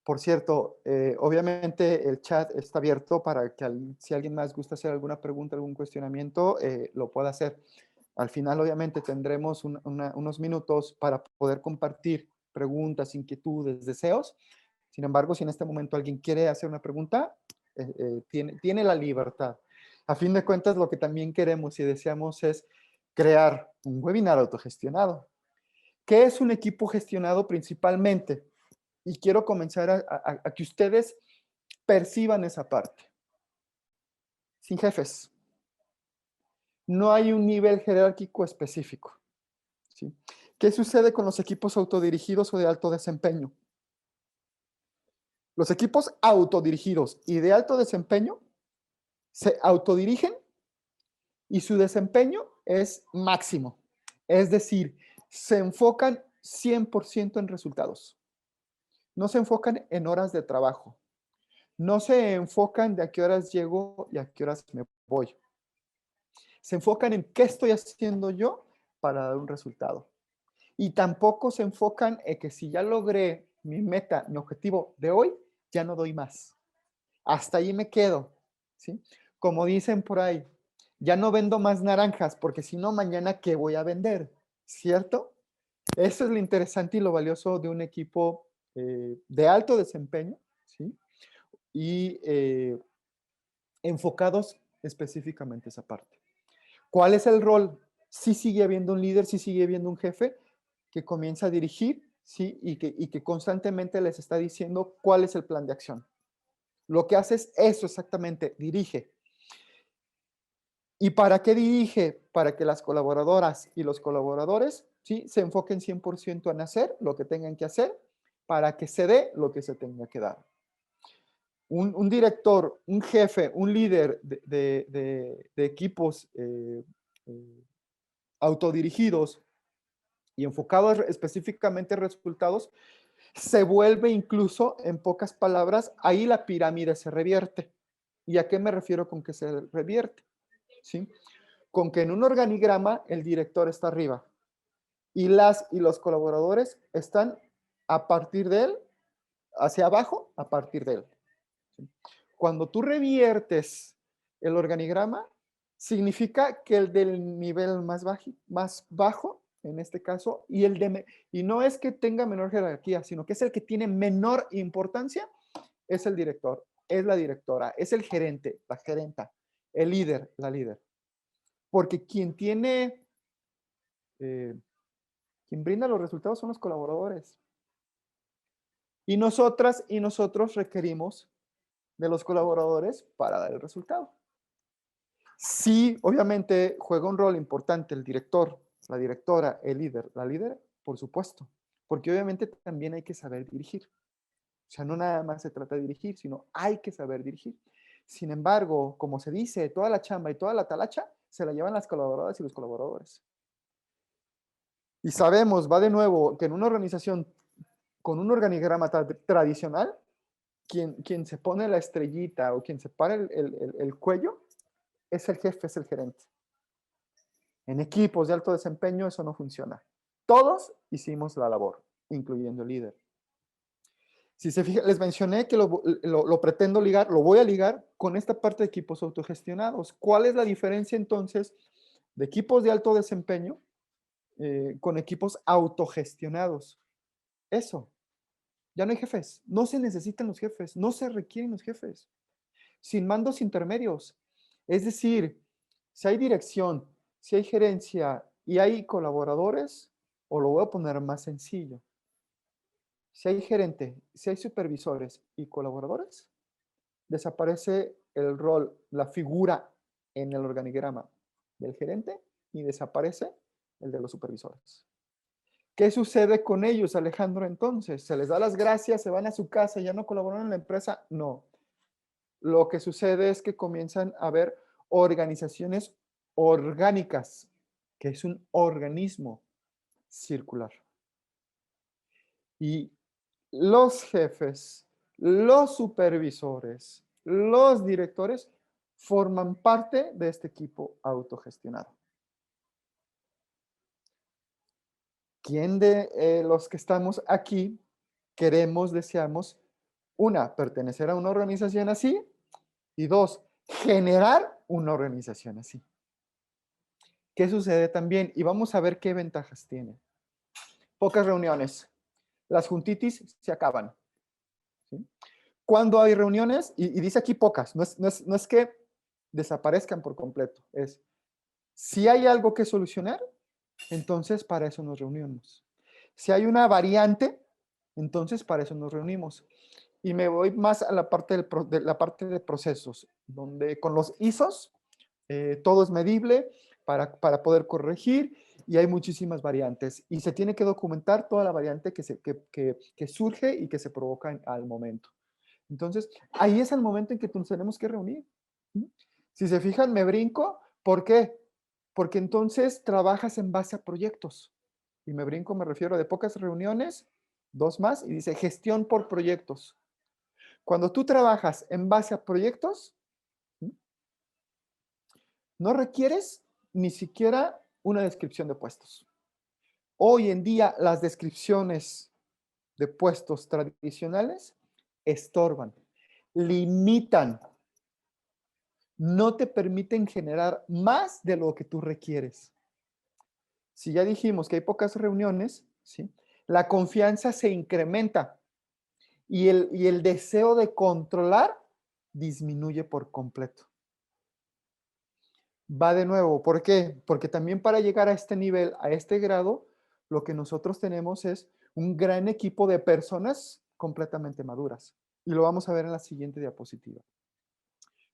Por cierto, obviamente el chat está abierto para que si alguien más gusta hacer alguna pregunta, algún cuestionamiento, lo pueda hacer. Al final, obviamente, tendremos unos minutos para poder compartir preguntas, inquietudes, deseos. Sin embargo, si en este momento alguien quiere hacer una pregunta, tiene la libertad. A fin de cuentas, lo que también queremos y deseamos es crear un webinar autogestionado. ¿Qué es un equipo gestionado principalmente? Y quiero comenzar a que ustedes perciban esa parte. Sin jefes. No hay un nivel jerárquico específico, ¿sí? ¿Qué sucede con los equipos autodirigidos o de alto desempeño? Los equipos autodirigidos y de alto desempeño se autodirigen y su desempeño es máximo. Es decir, se enfocan 100% en resultados. No se enfocan en horas de trabajo. No se enfocan de a qué horas llego y a qué horas me voy. Se enfocan en qué estoy haciendo yo para dar un resultado. Y tampoco se enfocan en que si ya logré mi meta, mi objetivo de hoy, ya no doy más. Hasta ahí me quedo, ¿sí? Como dicen por ahí, ya no vendo más naranjas porque si no, mañana, ¿qué voy a vender? ¿Cierto? Eso es lo interesante y lo valioso de un equipo de alto desempeño, ¿sí? Y enfocados específicamente a esa parte. ¿Cuál es el rol? Sí sigue habiendo un líder, sí sigue habiendo un jefe que comienza a dirigir, ¿sí? Y que constantemente les está diciendo cuál es el plan de acción. Lo que hace es eso exactamente, dirige. ¿Y para qué dirige? Para que las colaboradoras y los colaboradores, ¿sí? Se enfoquen 100% en hacer lo que tengan que hacer para que se dé lo que se tenga que dar. un director, un jefe, un líder de equipos autodirigidos y enfocados específicamente en resultados, se vuelve incluso, en pocas palabras, ahí la pirámide se revierte. ¿Y a qué me refiero con que se revierte? ¿Sí? Con que en un organigrama el director está arriba y los colaboradores están a partir de él, hacia abajo, a partir de él. ¿Sí? Cuando tú reviertes el organigrama, significa que el del nivel más bajo, en este caso, y no es que tenga menor jerarquía, sino que es el que tiene menor importancia, es el director, es la directora, es el gerente, la gerenta, el líder, la líder. Porque quien brinda los resultados son los colaboradores. Y nosotras y nosotros requerimos de los colaboradores para dar el resultado. Sí, obviamente juega un rol importante el director, la directora, el líder, la líder, por supuesto, porque obviamente también hay que saber dirigir. O sea, no nada más se trata de dirigir, sino hay que saber dirigir. Sin embargo, como se dice, toda la chamba y toda la talacha se la llevan las colaboradoras y los colaboradores. Y sabemos, va de nuevo, que en una organización con un organigrama tradicional, quien se pone la estrellita o quien se para el cuello es el jefe, es el gerente. En equipos de alto desempeño eso no funciona. Todos hicimos la labor, incluyendo el líder. Si se fijan, les mencioné que lo pretendo ligar, lo voy a ligar con esta parte de equipos autogestionados. ¿Cuál es la diferencia entonces de equipos de alto desempeño con equipos autogestionados? Eso. Ya no hay jefes. No se necesitan los jefes. No se requieren los jefes. Sin mandos intermedios. Es decir, si hay dirección, si hay gerencia y hay colaboradores, o lo voy a poner más sencillo, si hay gerente, si hay supervisores y colaboradores, desaparece el rol, la figura en el organigrama del gerente y desaparece el de los supervisores. ¿Qué sucede con ellos, Alejandro, entonces? ¿Se les da las gracias, se van a su casa y ya no colaboran en la empresa? No. Lo que sucede es que comienzan a haber organizaciones orgánicas, que es un organismo circular. Y los jefes, los supervisores, los directores forman parte de este equipo autogestionado. ¿Quién de los que estamos aquí deseamos, una, pertenecer a una organización así, y dos, generar una organización así? ¿Qué sucede también? Y vamos a ver qué ventajas tiene. Pocas reuniones. Las juntitis se acaban. ¿Sí? Cuando hay reuniones, y dice aquí pocas, no es que desaparezcan por completo, es si hay algo que solucionar, entonces para eso nos reunimos. Si hay una variante, entonces para eso nos reunimos. Y me voy más a la parte de procesos, donde con los ISOs todo es medible para poder corregir y hay muchísimas variantes. Y se tiene que documentar toda la variante que surge y que se provoca al momento. Entonces, ahí es el momento en que nos tenemos que reunir. Si se fijan, me brinco. ¿Por qué? Porque entonces trabajas en base a proyectos. Y me brinco, me refiero a de pocas reuniones, 2 más, y dice gestión por proyectos. Cuando tú trabajas en base a proyectos, no requieres ni siquiera una descripción de puestos. Hoy en día las descripciones de puestos tradicionales estorban, limitan, no te permiten generar más de lo que tú requieres. Si ya dijimos que hay pocas reuniones, ¿sí? La confianza se incrementa y el deseo de controlar disminuye por completo. Va de nuevo, ¿por qué? Porque también para llegar a este nivel, a este grado, lo que nosotros tenemos es un gran equipo de personas completamente maduras. Y lo vamos a ver en la siguiente diapositiva.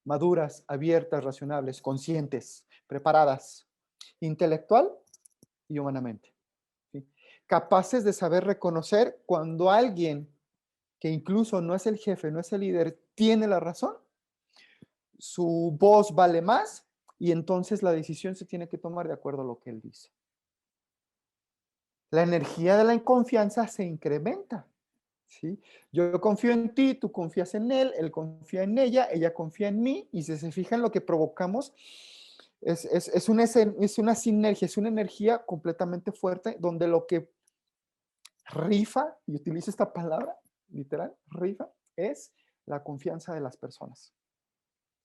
Maduras, abiertas, razonables, conscientes, preparadas, intelectual y humanamente. ¿Sí? Capaces de saber reconocer cuando alguien que incluso no es el jefe, no es el líder, tiene la razón, su voz vale más y entonces la decisión se tiene que tomar de acuerdo a lo que él dice. La energía de la confianza se incrementa, ¿sí? Yo confío en ti, tú confías en él confía en ella confía en mí, y si se fijan lo que provocamos es una sinergia, es una energía completamente fuerte, donde lo que rifa, y utilizo esta palabra, literal, rifa, es la confianza de las personas.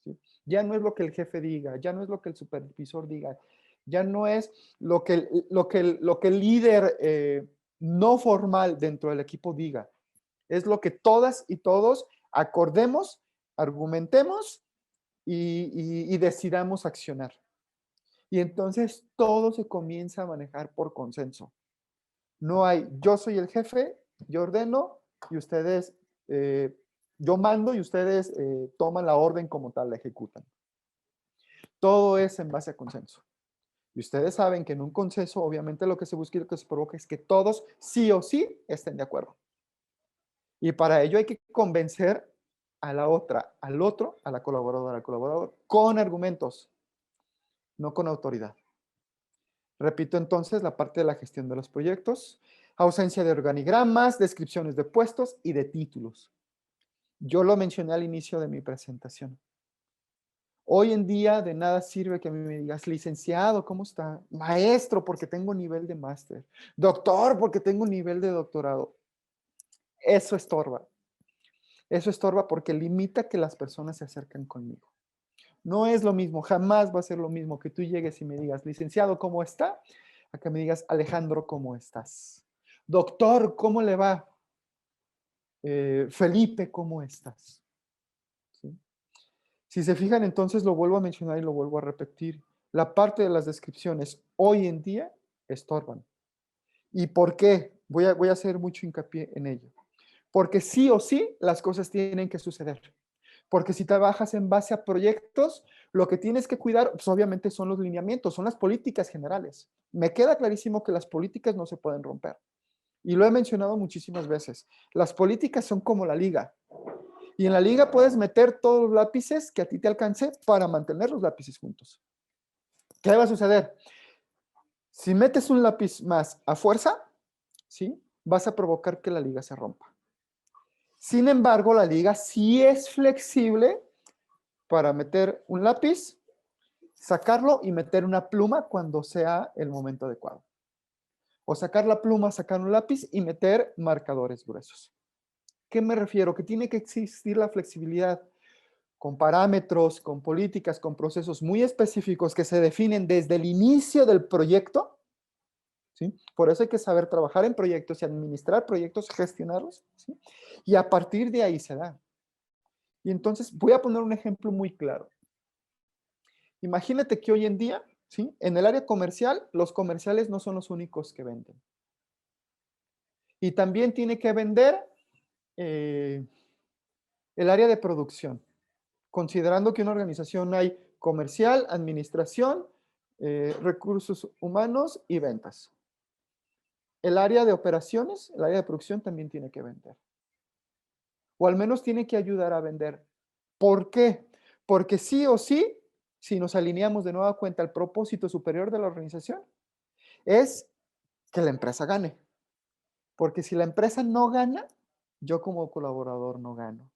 ¿Sí? Ya no es lo que el jefe diga, ya no es lo que el supervisor diga, ya no es lo que el líder no formal dentro del equipo diga, es lo que todas y todos acordemos, argumentemos y decidamos accionar. Y entonces todo se comienza a manejar por consenso. No hay, yo soy el jefe, yo ordeno y ustedes, yo mando y ustedes toman la orden como tal, la ejecutan. Todo es en base a consenso. Y ustedes saben que en un consenso, obviamente lo que se busca y lo que se provoca es que todos sí o sí estén de acuerdo. Y para ello hay que convencer a la otra, al otro, a la colaboradora, al colaborador, con argumentos, no con autoridad. Repito entonces la parte de la gestión de los proyectos, ausencia de organigramas, descripciones de puestos y de títulos. Yo lo mencioné al inicio de mi presentación. Hoy en día de nada sirve que a mí me digas, licenciado, ¿cómo está? Maestro, porque tengo nivel de máster. Doctor, porque tengo nivel de doctorado. Eso estorba. Eso estorba porque limita que las personas se acerquen conmigo. No es lo mismo, jamás va a ser lo mismo que tú llegues y me digas, licenciado, ¿cómo está? A que me digas, Alejandro, ¿cómo estás? Doctor, ¿cómo le va? Felipe, ¿cómo estás? ¿Sí? Si se fijan, entonces lo vuelvo a mencionar y lo vuelvo a repetir. La parte de las descripciones hoy en día estorban. ¿Y por qué? Voy a hacer mucho hincapié en ello. Porque sí o sí las cosas tienen que suceder. Porque si trabajas en base a proyectos, lo que tienes que cuidar, pues obviamente son los lineamientos, son las políticas generales. Me queda clarísimo que las políticas no se pueden romper. Y lo he mencionado muchísimas veces. Las políticas son como la liga. Y en la liga puedes meter todos los lápices que a ti te alcance para mantener los lápices juntos. ¿Qué va a suceder? Si metes un lápiz más a fuerza, ¿sí? Vas a provocar que la liga se rompa. Sin embargo, la liga sí es flexible para meter un lápiz, sacarlo y meter una pluma cuando sea el momento adecuado. O sacar la pluma, sacar un lápiz y meter marcadores gruesos. ¿Qué me refiero? Que tiene que existir la flexibilidad con parámetros, con políticas, con procesos muy específicos que se definen desde el inicio del proyecto. ¿Sí? Por eso hay que saber trabajar en proyectos y administrar proyectos, gestionarlos, ¿sí? Y a partir de ahí se da. Y entonces voy a poner un ejemplo muy claro. Imagínate que hoy en día, ¿sí? En el área comercial, los comerciales no son los únicos que venden. Y también tiene que vender el área de producción, considerando que en una organización hay comercial, administración, recursos humanos y ventas. El área de operaciones, el área de producción también tiene que vender. O al menos tiene que ayudar a vender. ¿Por qué? Porque sí o sí, si nos alineamos de nueva cuenta al propósito superior de la organización, es que la empresa gane. Porque si la empresa no gana, yo como colaborador no gano.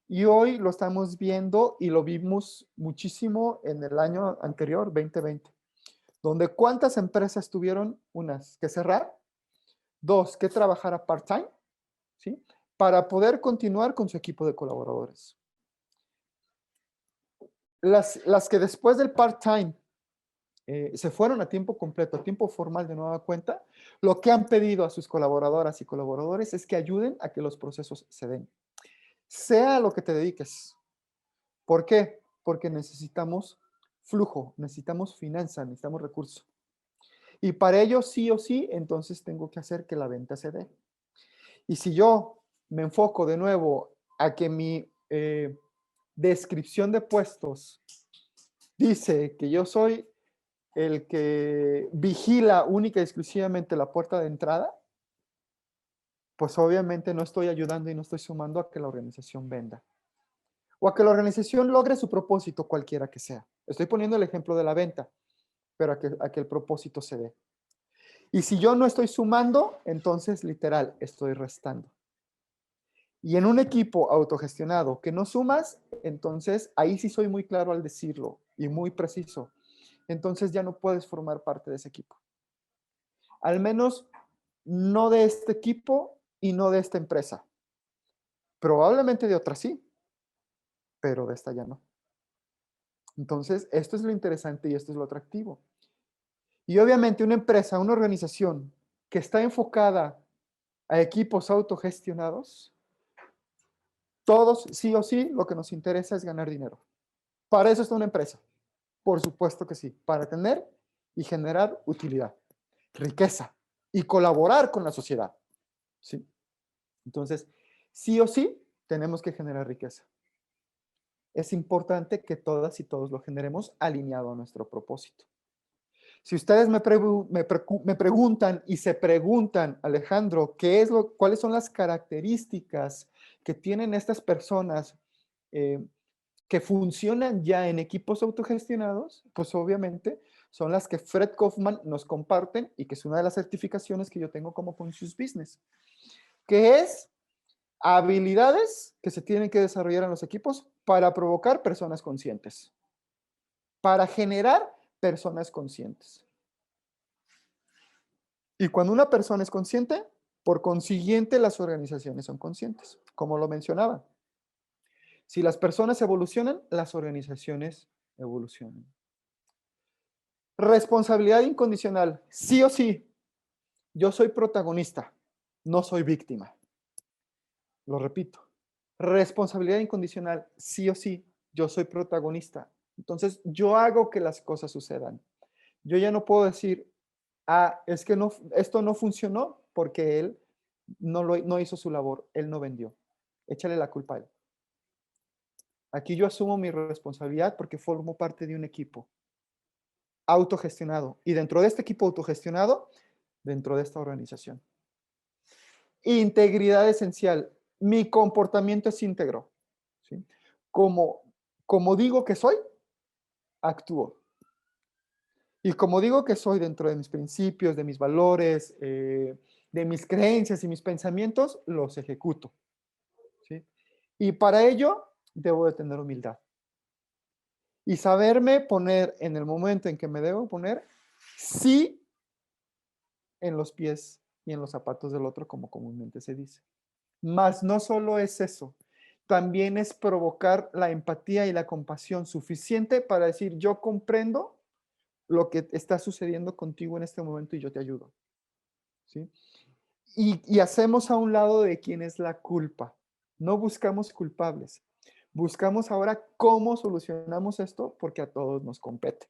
Y hoy lo estamos viendo y lo vimos muchísimo en el año anterior, 2020, donde cuántas empresas tuvieron, unas que cerrar, dos que trabajar a part-time, ¿sí? Para poder continuar con su equipo de colaboradores. Las que después del part-time se fueron a tiempo completo, a tiempo formal de nueva cuenta, lo que han pedido a sus colaboradoras y colaboradores es que ayuden a que los procesos se den. Sea a lo que te dediques. ¿Por qué? Porque necesitamos flujo, necesitamos finanzas, necesitamos recursos. Y para ello, sí o sí, entonces tengo que hacer que la venta se dé. Y si yo me enfoco de nuevo a que mi descripción de puestos dice que yo soy el que vigila única y exclusivamente la puerta de entrada, pues obviamente no estoy ayudando y no estoy sumando a que la organización venda. o a que la organización logre su propósito, cualquiera que sea. Estoy poniendo el ejemplo de la venta, pero a que el propósito se dé. Y si yo no estoy sumando, entonces literal, estoy restando. Y en un equipo autogestionado que no sumas, entonces ahí sí soy muy claro al decirlo y muy preciso. Entonces ya no puedes formar parte de ese equipo. Al menos no de este equipo y no de esta empresa. Probablemente de otra sí, pero de esta ya no. Entonces, esto es lo interesante y esto es lo atractivo. Y obviamente una empresa, una organización que está enfocada a equipos autogestionados, todos, sí o sí, lo que nos interesa es ganar dinero. Para eso está una empresa. Por supuesto que sí, para tener y generar utilidad, riqueza y colaborar con la sociedad. ¿Sí? Entonces, sí o sí, tenemos que generar riqueza. Es importante que todas y todos lo generemos alineado a nuestro propósito. Si ustedes me preguntan y se preguntan, Alejandro, ¿cuáles son las características que tienen estas personas que funcionan ya en equipos autogestionados? Pues obviamente son las que Fred Kaufman nos comparten y que es una de las certificaciones que yo tengo como Conscious Business, que es habilidades que se tienen que desarrollar en los equipos para provocar personas conscientes, para generar personas conscientes. Y cuando una persona es consciente, por consiguiente las organizaciones son conscientes, como lo mencionaba. Si las personas evolucionan, las organizaciones evolucionan. Responsabilidad incondicional, sí o sí. Yo soy protagonista, no soy víctima. Lo repito. Responsabilidad incondicional, sí o sí. Yo soy protagonista. Entonces, yo hago que las cosas sucedan. Yo ya no puedo decir, es que no, esto no funcionó porque él no hizo su labor, él no vendió. Échale la culpa a él. Aquí yo asumo mi responsabilidad porque formo parte de un equipo autogestionado. Y dentro de este equipo autogestionado, dentro de esta organización. Integridad esencial. Mi comportamiento es íntegro. ¿Sí? Como digo que soy, actúo. Y como digo que soy dentro de mis principios, de mis valores, de mis creencias y mis pensamientos, los ejecuto. ¿Sí? Y para ello, debo de tener humildad. Y saberme poner en el momento en que me debo poner, sí, en los pies y en los zapatos del otro, como comúnmente se dice. Mas no solo es eso, también es provocar la empatía y la compasión suficiente para decir, yo comprendo lo que está sucediendo contigo en este momento y yo te ayudo. ¿Sí? Y hacemos a un lado de quién es la culpa. No buscamos culpables. Buscamos ahora cómo solucionamos esto porque a todos nos compete.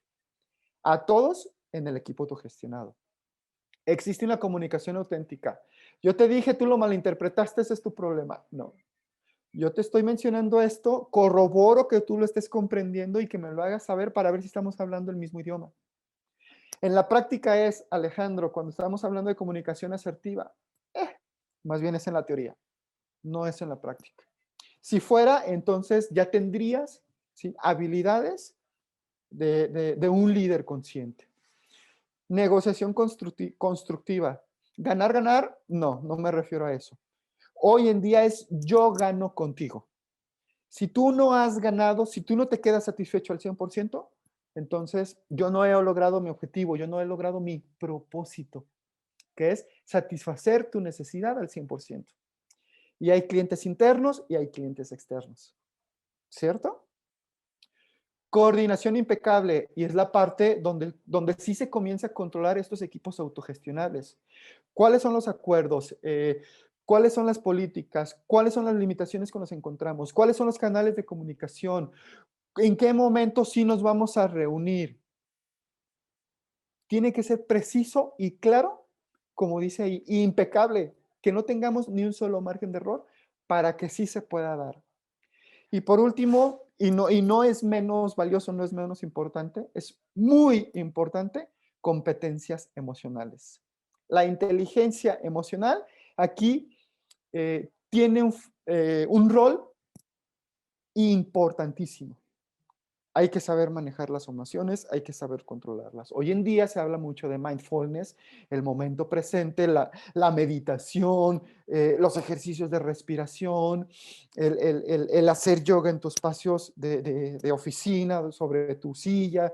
A todos en el equipo autogestionado. Existe una comunicación auténtica. Yo te dije, tú lo malinterpretaste, ese es tu problema. No. Yo te estoy mencionando esto, corroboro que tú lo estés comprendiendo y que me lo hagas saber para ver si estamos hablando el mismo idioma. En la práctica es, Alejandro, cuando estamos hablando de comunicación asertiva, más bien es en la teoría, no es en la práctica. Si fuera, entonces ya tendrías, ¿sí?, habilidades de un líder consciente. Negociación constructiva. Ganar, ganar, no me refiero a eso. Hoy en día es yo gano contigo. Si tú no has ganado, si tú no te quedas satisfecho al 100%, entonces yo no he logrado mi objetivo, yo no he logrado mi propósito, que es satisfacer tu necesidad al 100%. Y hay clientes internos y hay clientes externos, ¿cierto? Coordinación impecable, y es la parte donde sí se comienza a controlar estos equipos autogestionables. ¿Cuáles son los acuerdos? ¿Cuáles son las políticas? ¿Cuáles son las limitaciones que nos encontramos? ¿Cuáles son los canales de comunicación? ¿En qué momento sí nos vamos a reunir? Tiene que ser preciso y claro, como dice ahí, impecable, que no tengamos ni un solo margen de error para que sí se pueda dar. Y por último, y no es menos valioso, no es menos importante, es muy importante, competencias emocionales. La inteligencia emocional aquí tiene un rol Importantísimo. Hay que saber manejar las emociones, hay que saber controlarlas. Hoy en día se habla mucho de mindfulness, el momento presente, la meditación, los ejercicios de respiración, el hacer yoga en tus espacios de oficina, sobre tu silla,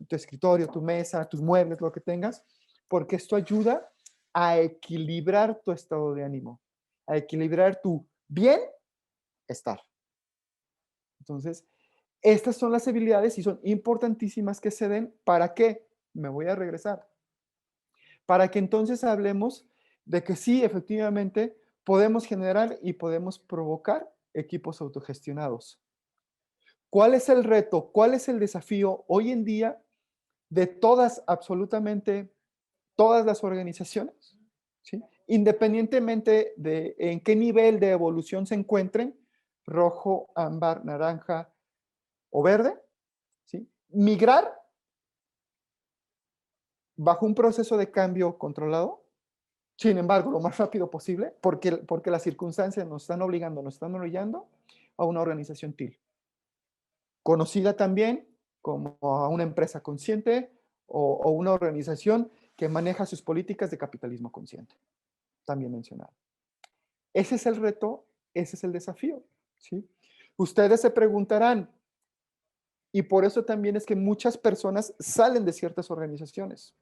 tu escritorio, tu mesa, tus muebles, lo que tengas, porque esto ayuda a equilibrar tu estado de ánimo, a equilibrar tu bienestar. Entonces, estas son las habilidades y son importantísimas que se den. ¿Para qué? Me voy a regresar. Para que entonces hablemos de que sí, efectivamente, podemos generar y podemos provocar equipos autogestionados. ¿Cuál es el reto? ¿Cuál es el desafío hoy en día de todas, absolutamente todas las organizaciones? ¿Sí? Independientemente de en qué nivel de evolución se encuentren, rojo, ámbar, naranja o verde, ¿sí? Migrar bajo un proceso de cambio controlado, sin embargo, lo más rápido posible, porque las circunstancias nos están obligando, nos están orillando a una organización TIL, conocida también como a una empresa consciente o una organización que maneja sus políticas de capitalismo consciente, también mencionado. Ese es el reto, ese es el desafío, ¿sí? Ustedes se preguntarán, y por eso también es que muchas personas salen de ciertas organizaciones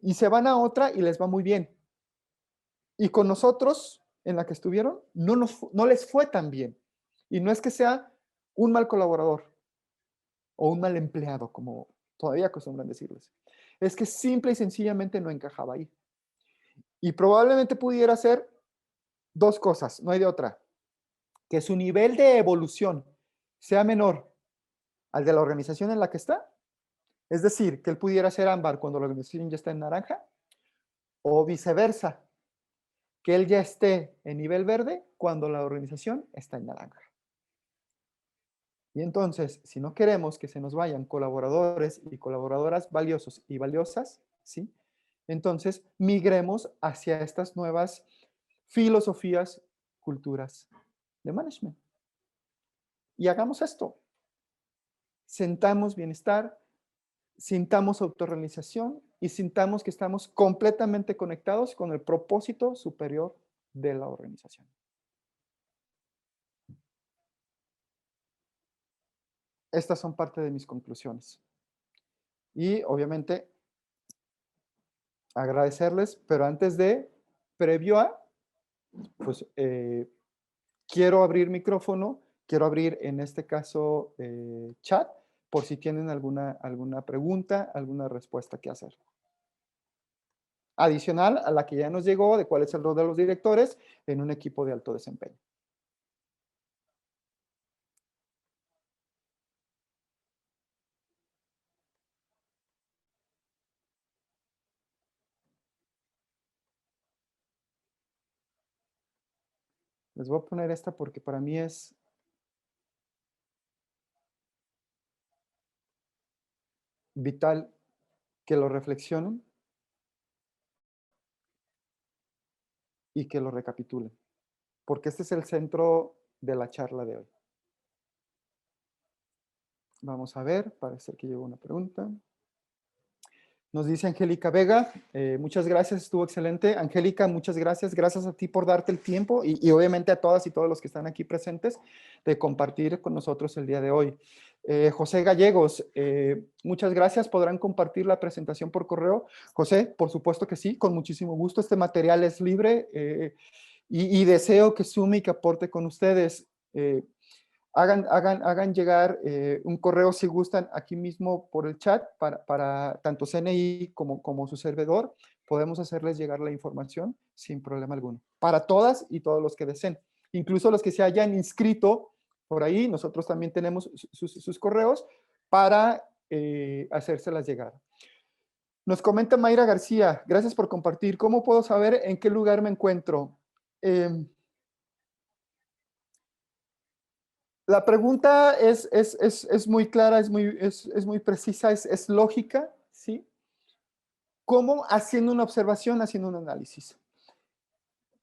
y se van a otra y les va muy bien. Y con nosotros, en la que estuvieron, no les fue tan bien. Y no es que sea un mal colaborador o un mal empleado, como todavía acostumbran decirles. Es que simple y sencillamente no encajaba ahí. Y probablemente pudiera ser dos cosas, no hay de otra. Que su nivel de evolución sea menor al de la organización en la que está. Es decir, que él pudiera ser ámbar cuando la organización ya está en naranja, o viceversa, que él ya esté en nivel verde cuando la organización está en naranja. Y entonces, si no queremos que se nos vayan colaboradores y colaboradoras valiosos y valiosas, ¿sí? Entonces, migremos hacia estas nuevas filosofías, culturas de management. Y hagamos esto. Sentamos bienestar, sintamos autorrealización y sintamos que estamos completamente conectados con el propósito superior de la organización. Estas son parte de mis conclusiones. Y obviamente agradecerles, pero antes de, previo a, pues quiero abrir micrófono, quiero abrir en este caso chat, por si tienen alguna pregunta, alguna respuesta que hacer. Adicional a la que ya nos llegó de cuál es el rol de los directores en un equipo de alto desempeño. Les voy a poner esta porque para mí es vital que lo reflexionen y que lo recapitulen, porque este es el centro de la charla de hoy. Vamos a ver, parece que llegó una pregunta. Nos dice Angélica Vega, muchas gracias, estuvo excelente. Angélica, muchas gracias. Gracias a ti por darte el tiempo y obviamente a todas y todos los que están aquí presentes de compartir con nosotros el día de hoy. José Gallegos, muchas gracias. ¿Podrán compartir la presentación por correo? José, por supuesto que sí, con muchísimo gusto. Este material es libre y deseo que sume y que aporte con ustedes. Hagan llegar un correo si gustan aquí mismo por el chat para tanto CNI como su servidor. Podemos hacerles llegar la información sin problema alguno. Para todas y todos los que deseen. Incluso los que se hayan inscrito por ahí, nosotros también tenemos sus correos para hacérselas llegar. Nos comenta Mayra García, gracias por compartir. ¿Cómo puedo saber en qué lugar me encuentro? La pregunta es muy clara, es muy precisa, es lógica, ¿sí? ¿Cómo? Haciendo una observación, haciendo un análisis.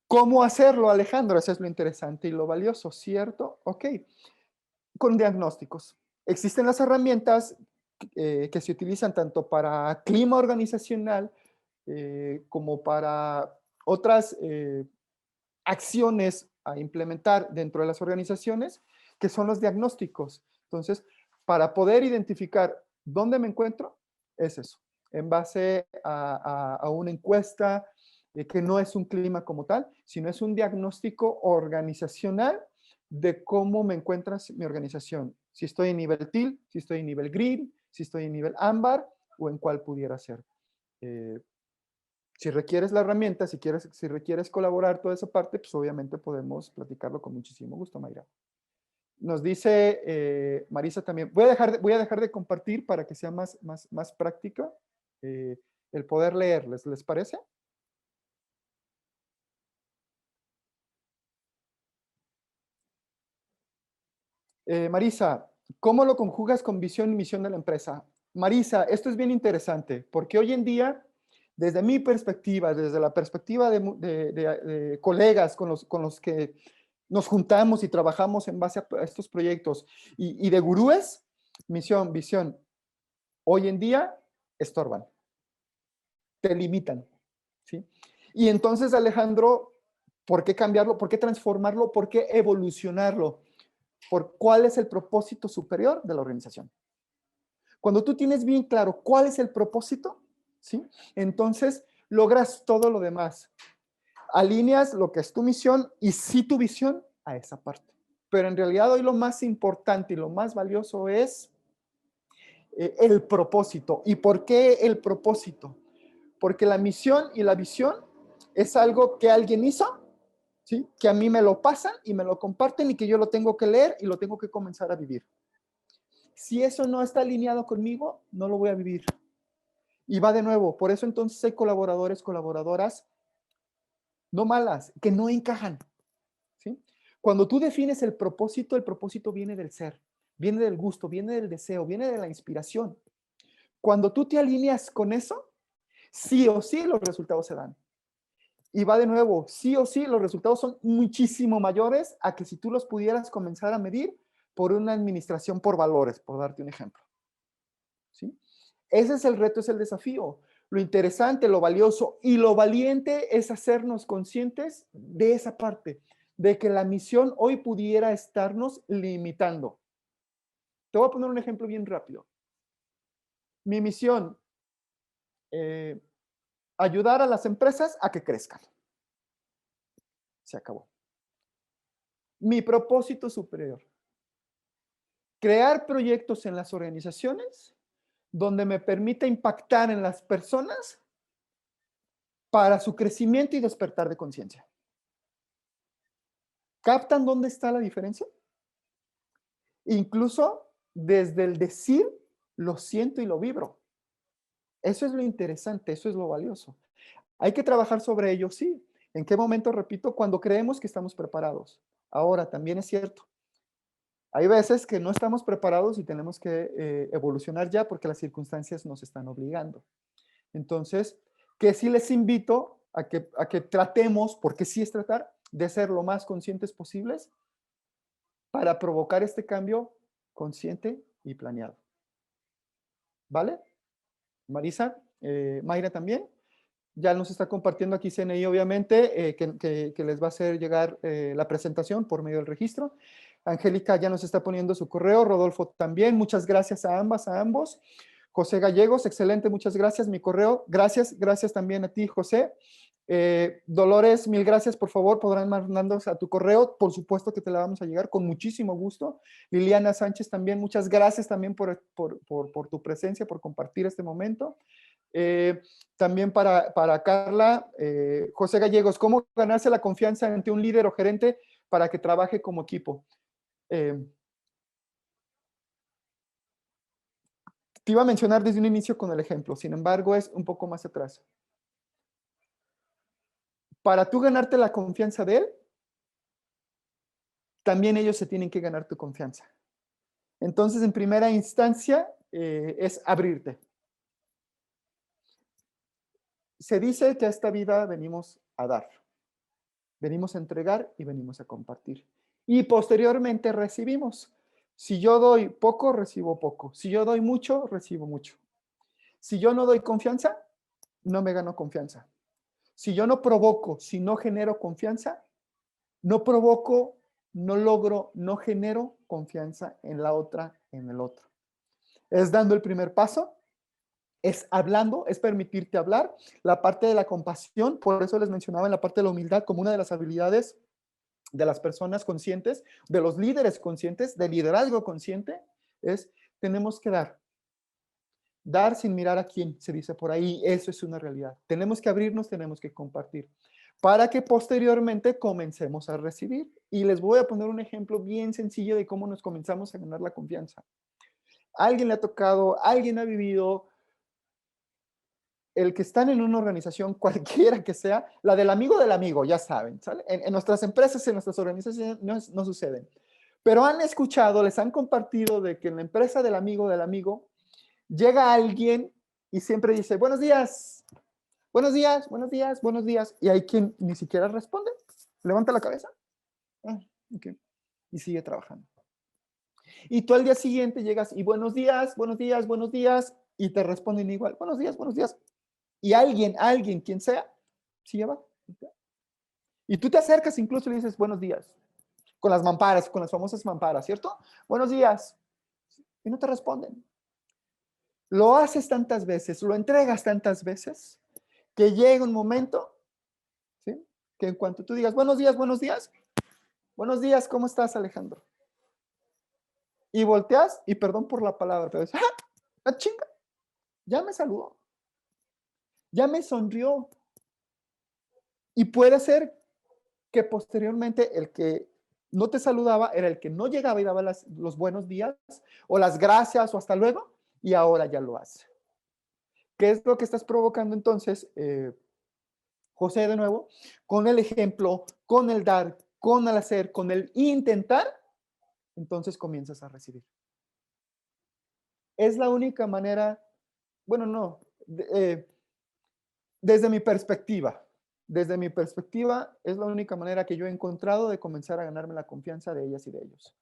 ¿Cómo hacerlo, Alejandro? Eso es lo interesante y lo valioso, ¿cierto? Ok. con diagnósticos. Existen las herramientas que se utilizan tanto para clima organizacional como para otras acciones a implementar dentro de las organizaciones, que son los diagnósticos. Entonces, para poder identificar dónde me encuentro, es eso, en base a una encuesta que no es un clima como tal, sino es un diagnóstico organizacional de cómo me encuentra mi organización. Si estoy en nivel TIL, si estoy en nivel green, si estoy en nivel ámbar o en cuál pudiera ser. Si requieres la herramienta, si requieres colaborar toda esa parte, pues obviamente podemos platicarlo con muchísimo gusto, Mayra. Nos dice Marisa también, voy a dejar de compartir para que sea más práctica el poder leerles, ¿les parece? Marisa, ¿cómo lo conjugas con visión y misión de la empresa? Marisa, esto es bien interesante, porque hoy en día, desde mi perspectiva, desde la perspectiva de colegas con los que nos juntamos y trabajamos en base a estos proyectos, y de gurúes, misión, visión, hoy en día estorban, te limitan, ¿sí? Y entonces, Alejandro, ¿por qué cambiarlo? ¿Por qué transformarlo? ¿Por qué evolucionarlo? ¿Por cuál es el propósito superior de la organización? Cuando tú tienes bien claro cuál es el propósito, ¿sí? Entonces logras todo lo demás. Alineas lo que es tu misión y sí tu visión a esa parte. Pero en realidad hoy lo más importante y lo más valioso es el propósito. ¿Y por qué el propósito? Porque la misión y la visión es algo que alguien hizo, ¿sí? Que a mí me lo pasan y me lo comparten y que yo lo tengo que leer y lo tengo que comenzar a vivir. Si eso no está alineado conmigo, no lo voy a vivir. Y va de nuevo, por eso entonces hay colaboradores, colaboradoras no malas, que no encajan, ¿sí? Cuando tú defines el propósito viene del ser, viene del gusto, viene del deseo, viene de la inspiración. Cuando tú te alineas con eso, sí o sí los resultados se dan. Y va de nuevo, sí o sí los resultados son muchísimo mayores a que si tú los pudieras comenzar a medir por una administración por valores, por darte un ejemplo, ¿sí? Ese es el reto, es el desafío. Lo interesante, lo valioso y lo valiente es hacernos conscientes de esa parte, de que la misión hoy pudiera estarnos limitando. Te voy a poner un ejemplo bien rápido. Mi misión, ayudar a las empresas a que crezcan. Se acabó. Mi propósito superior, crear proyectos en las organizaciones donde me permita impactar en las personas para su crecimiento y despertar de conciencia. ¿Captan dónde está la diferencia? Incluso desde el decir, lo siento y lo vibro. Eso es lo interesante, eso es lo valioso. Hay que trabajar sobre ello, sí. ¿En qué momento? Repito, cuando creemos que estamos preparados. Ahora, también es cierto. Hay veces que no estamos preparados y tenemos que evolucionar ya porque las circunstancias nos están obligando. Entonces, que sí les invito a que tratemos, porque sí es tratar, de ser lo más conscientes posibles para provocar este cambio consciente y planeado. ¿Vale? Marisa, Mayra también. Ya nos está compartiendo aquí CNI, obviamente, que les va a hacer llegar la presentación por medio del registro. Angélica ya nos está poniendo su correo, Rodolfo también. Muchas gracias a ambas, a ambos. José Gallegos, excelente, muchas gracias. Mi correo, gracias también a ti, José. Dolores, mil gracias, por favor, podrán mandarnos a tu correo, por supuesto que te la vamos a llegar con muchísimo gusto. Liliana Sánchez también, muchas gracias también por tu presencia, por compartir este momento. También para Carla, José Gallegos, ¿cómo ganarse la confianza ante un líder o gerente para que trabaje como equipo? Te iba a mencionar desde un inicio con el ejemplo, sin embargo es un poco más atrás. Para tú ganarte la confianza de él, también ellos se tienen que ganar tu confianza. Entonces, en primera instancia, es abrirte. Se dice que a esta vida venimos a dar, venimos a entregar y venimos a compartir. Y posteriormente recibimos. Si yo doy poco, recibo poco. Si yo doy mucho, recibo mucho. Si yo no doy confianza, no me gano confianza. Si yo no provoco, si no genero confianza, no provoco, no logro, no genero confianza en la otra, en el otro. Es dando el primer paso, es hablando, es permitirte hablar. La parte de la compasión, por eso les mencionaba en la parte de la humildad como una de las habilidades de las personas conscientes, de los líderes conscientes, del liderazgo consciente, es tenemos que dar. Dar sin mirar a quién, se dice por ahí, eso es una realidad. Tenemos que abrirnos, tenemos que compartir, para que posteriormente comencemos a recibir. Y les voy a poner un ejemplo bien sencillo de cómo nos comenzamos a ganar la confianza. Alguien le ha tocado, alguien ha vivido, el que están en una organización, cualquiera que sea, la del amigo, ya saben, ¿sale? En nuestras empresas, en nuestras organizaciones no suceden. Pero han escuchado, les han compartido de que en la empresa del amigo, llega alguien y siempre dice, buenos días, buenos días, buenos días, buenos días. Y hay quien ni siquiera responde, levanta la cabeza. Ah, okay. Y sigue trabajando. Y tú al día siguiente llegas y buenos días, buenos días, buenos días, y te responden igual, buenos días, buenos días. Y alguien, quien sea, sigue va. Y tú te acercas incluso y le dices buenos días, con las mamparas, con las famosas mamparas, ¿cierto? Buenos días. Y no te responden. Lo haces tantas veces, lo entregas tantas veces, que llega un momento, ¿sí? Que en cuanto tú digas, buenos días, ¿cómo estás, Alejandro? Y volteas, y perdón por la palabra, pero dices, ¡ah! ¡La chinga! Ya me saludó, ya me sonrió. Y puede ser que posteriormente el que no te saludaba era el que no llegaba y daba los buenos días, o las gracias, o hasta luego, y ahora ya lo hace. ¿Qué es lo que estás provocando entonces, José, de nuevo? Con el ejemplo, con el dar, con el hacer, con el intentar, entonces comienzas a recibir. Es la única manera, bueno, no, desde mi perspectiva, es la única manera que yo he encontrado de comenzar a ganarme la confianza de ellas y de ellos.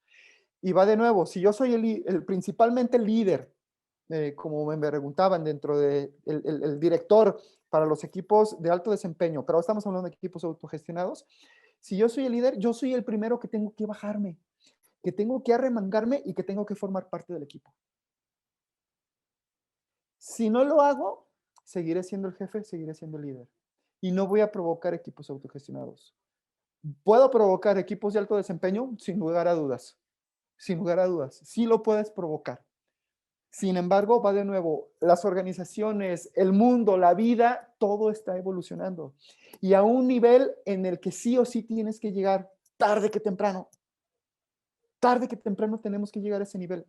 Y va de nuevo, si yo soy principalmente el líder, como me preguntaban, dentro de el director para los equipos de alto desempeño, pero estamos hablando de equipos autogestionados, si yo soy el líder, yo soy el primero que tengo que bajarme, que tengo que arremangarme y que tengo que formar parte del equipo. Si no lo hago, seguiré siendo el jefe, seguiré siendo el líder. Y no voy a provocar equipos autogestionados. ¿Puedo provocar equipos de alto desempeño? Sin lugar a dudas. Sin lugar a dudas. Sí lo puedes provocar. Sin embargo, va de nuevo, las organizaciones, el mundo, la vida, todo está evolucionando. Y a un nivel en el que sí o sí tienes que llegar, tarde que temprano. Tarde que temprano tenemos que llegar a ese nivel.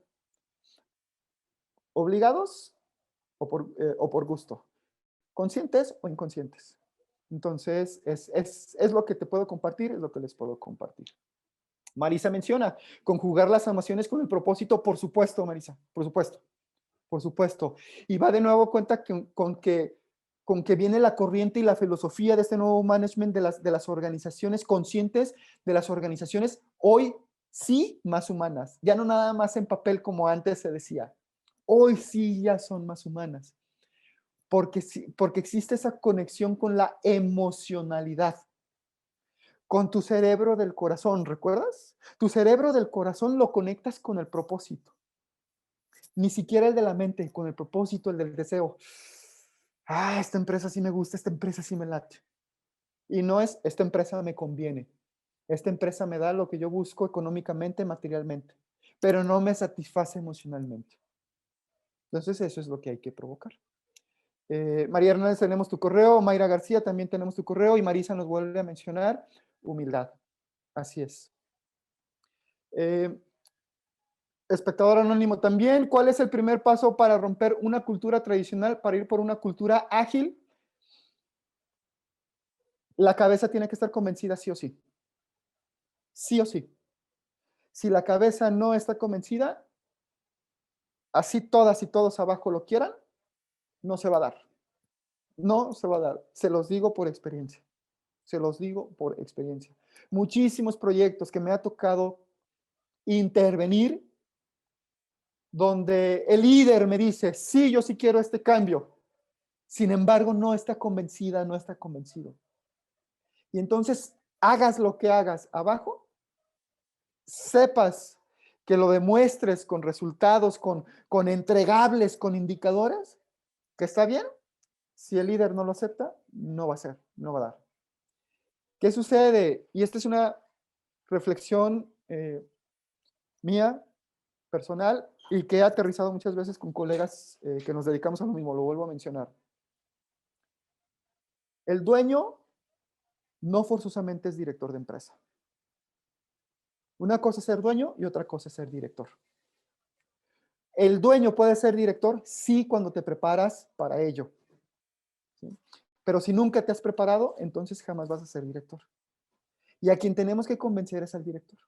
¿Obligados o por gusto? ¿Conscientes o inconscientes? Entonces, es lo que te puedo compartir, es lo que les puedo compartir. Marisa menciona, conjugar las emociones con el propósito, por supuesto, Marisa, por supuesto, por supuesto. Y va de nuevo cuenta con que viene la corriente y la filosofía de este nuevo management de las organizaciones conscientes, de las organizaciones hoy sí más humanas, ya no nada más en papel como antes se decía, hoy sí ya son más humanas. Porque existe esa conexión con la emocionalidad, con tu cerebro del corazón, ¿recuerdas? Tu cerebro del corazón lo conectas con el propósito. Ni siquiera el de la mente, con el propósito, el del deseo. Ah, esta empresa sí me gusta, esta empresa sí me late. Y no es, esta empresa me conviene. Esta empresa me da lo que yo busco económicamente, materialmente, pero no me satisface emocionalmente. Entonces eso es lo que hay que provocar. María Hernández, tenemos tu correo. Mayra García, también tenemos tu correo. Y Marisa nos vuelve a mencionar humildad. Así es. Espectador anónimo también. ¿Cuál es el primer paso para romper una cultura tradicional, para ir por una cultura ágil? La cabeza tiene que estar convencida sí o sí. Sí o sí. Si la cabeza no está convencida, así todas y todos abajo lo quieran, no se va a dar. No se va a dar. Se los digo por experiencia. Se los digo por experiencia. Muchísimos proyectos que me ha tocado intervenir, donde el líder me dice, sí, yo sí quiero este cambio. Sin embargo, no está convencida, no está convencido. Y entonces, hagas lo que hagas abajo, sepas que lo demuestres con resultados, con entregables, con indicadores, que está bien. Si el líder no lo acepta, no va a ser, no va a dar. ¿Qué sucede? Y esta es una reflexión mía, personal, y que he aterrizado muchas veces con colegas que nos dedicamos a lo mismo, lo vuelvo a mencionar. El dueño no forzosamente es director de empresa. Una cosa es ser dueño y otra cosa es ser director. El dueño puede ser director, sí, cuando te preparas para ello. ¿Sí? Pero si nunca te has preparado, entonces jamás vas a ser director. Y a quien tenemos que convencer es al director.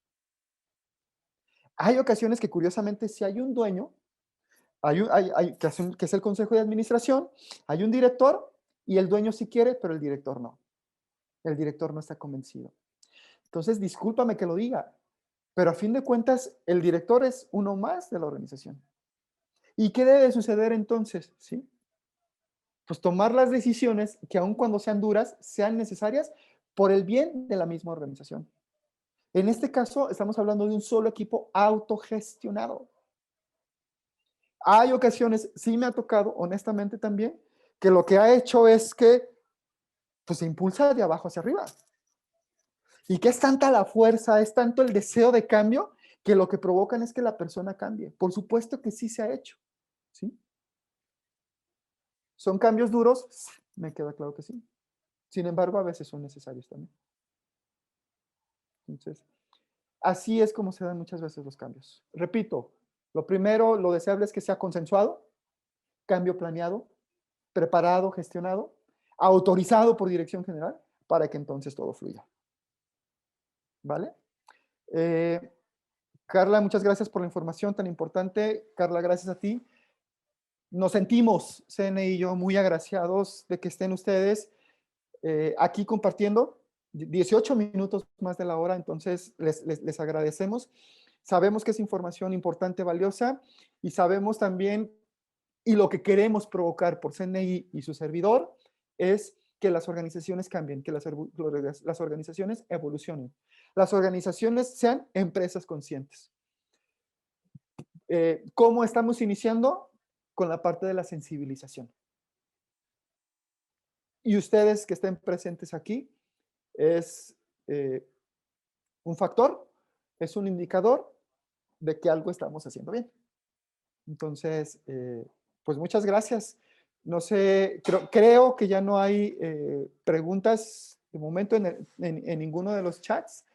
Hay ocasiones que, curiosamente, si hay un dueño, que es el consejo de administración, hay un director y el dueño sí quiere, pero el director no. El director no está convencido. Entonces, discúlpame que lo diga, pero a fin de cuentas, el director es uno más de la organización. ¿Y qué debe suceder entonces? ¿Sí? Pues tomar las decisiones que, aun cuando sean duras, sean necesarias por el bien de la misma organización. En este caso, estamos hablando de un solo equipo autogestionado. Hay ocasiones, sí me ha tocado, honestamente también, que lo que ha hecho es que pues, se impulsa de abajo hacia arriba. Y que es tanta la fuerza, es tanto el deseo de cambio, que lo que provocan es que la persona cambie. Por supuesto que sí se ha hecho. ¿Sí? ¿Son cambios duros? Me queda claro que sí. Sin embargo, a veces son necesarios también. Entonces, así es como se dan muchas veces los cambios. Repito, lo primero, lo deseable es que sea consensuado, cambio planeado, preparado, gestionado, autorizado por dirección general, para que entonces todo fluya. ¿Vale? Carla, muchas gracias por la información tan importante. Carla, gracias a ti. Nos sentimos, CNI y yo, muy agraciados de que estén ustedes aquí compartiendo 18 minutos más de la hora, entonces les agradecemos. Sabemos que es información importante, valiosa, y sabemos también, y lo que queremos provocar por CNI y su servidor, es que las organizaciones cambien, que las organizaciones evolucionen, las organizaciones sean empresas conscientes. ¿Cómo estamos iniciando? Con la parte de la sensibilización. Y ustedes que estén presentes aquí es un factor, es un indicador de que algo estamos haciendo bien. Entonces, pues muchas gracias. No sé, creo que ya no hay preguntas de momento en ninguno de los chats.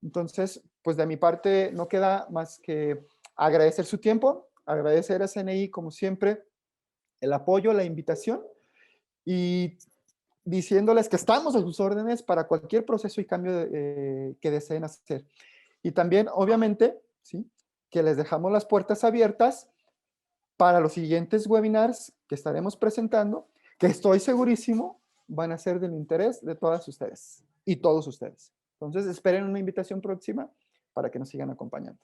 Entonces, pues de mi parte no queda más que agradecer su tiempo, agradecer a CNI como siempre el apoyo, la invitación y diciéndoles que estamos a sus órdenes para cualquier proceso y cambio que deseen hacer. Y también, obviamente, ¿sí?, que les dejamos las puertas abiertas para los siguientes webinars que estaremos presentando, que estoy segurísimo van a ser del interés de todas ustedes y todos ustedes. Entonces, esperen una invitación próxima para que nos sigan acompañando.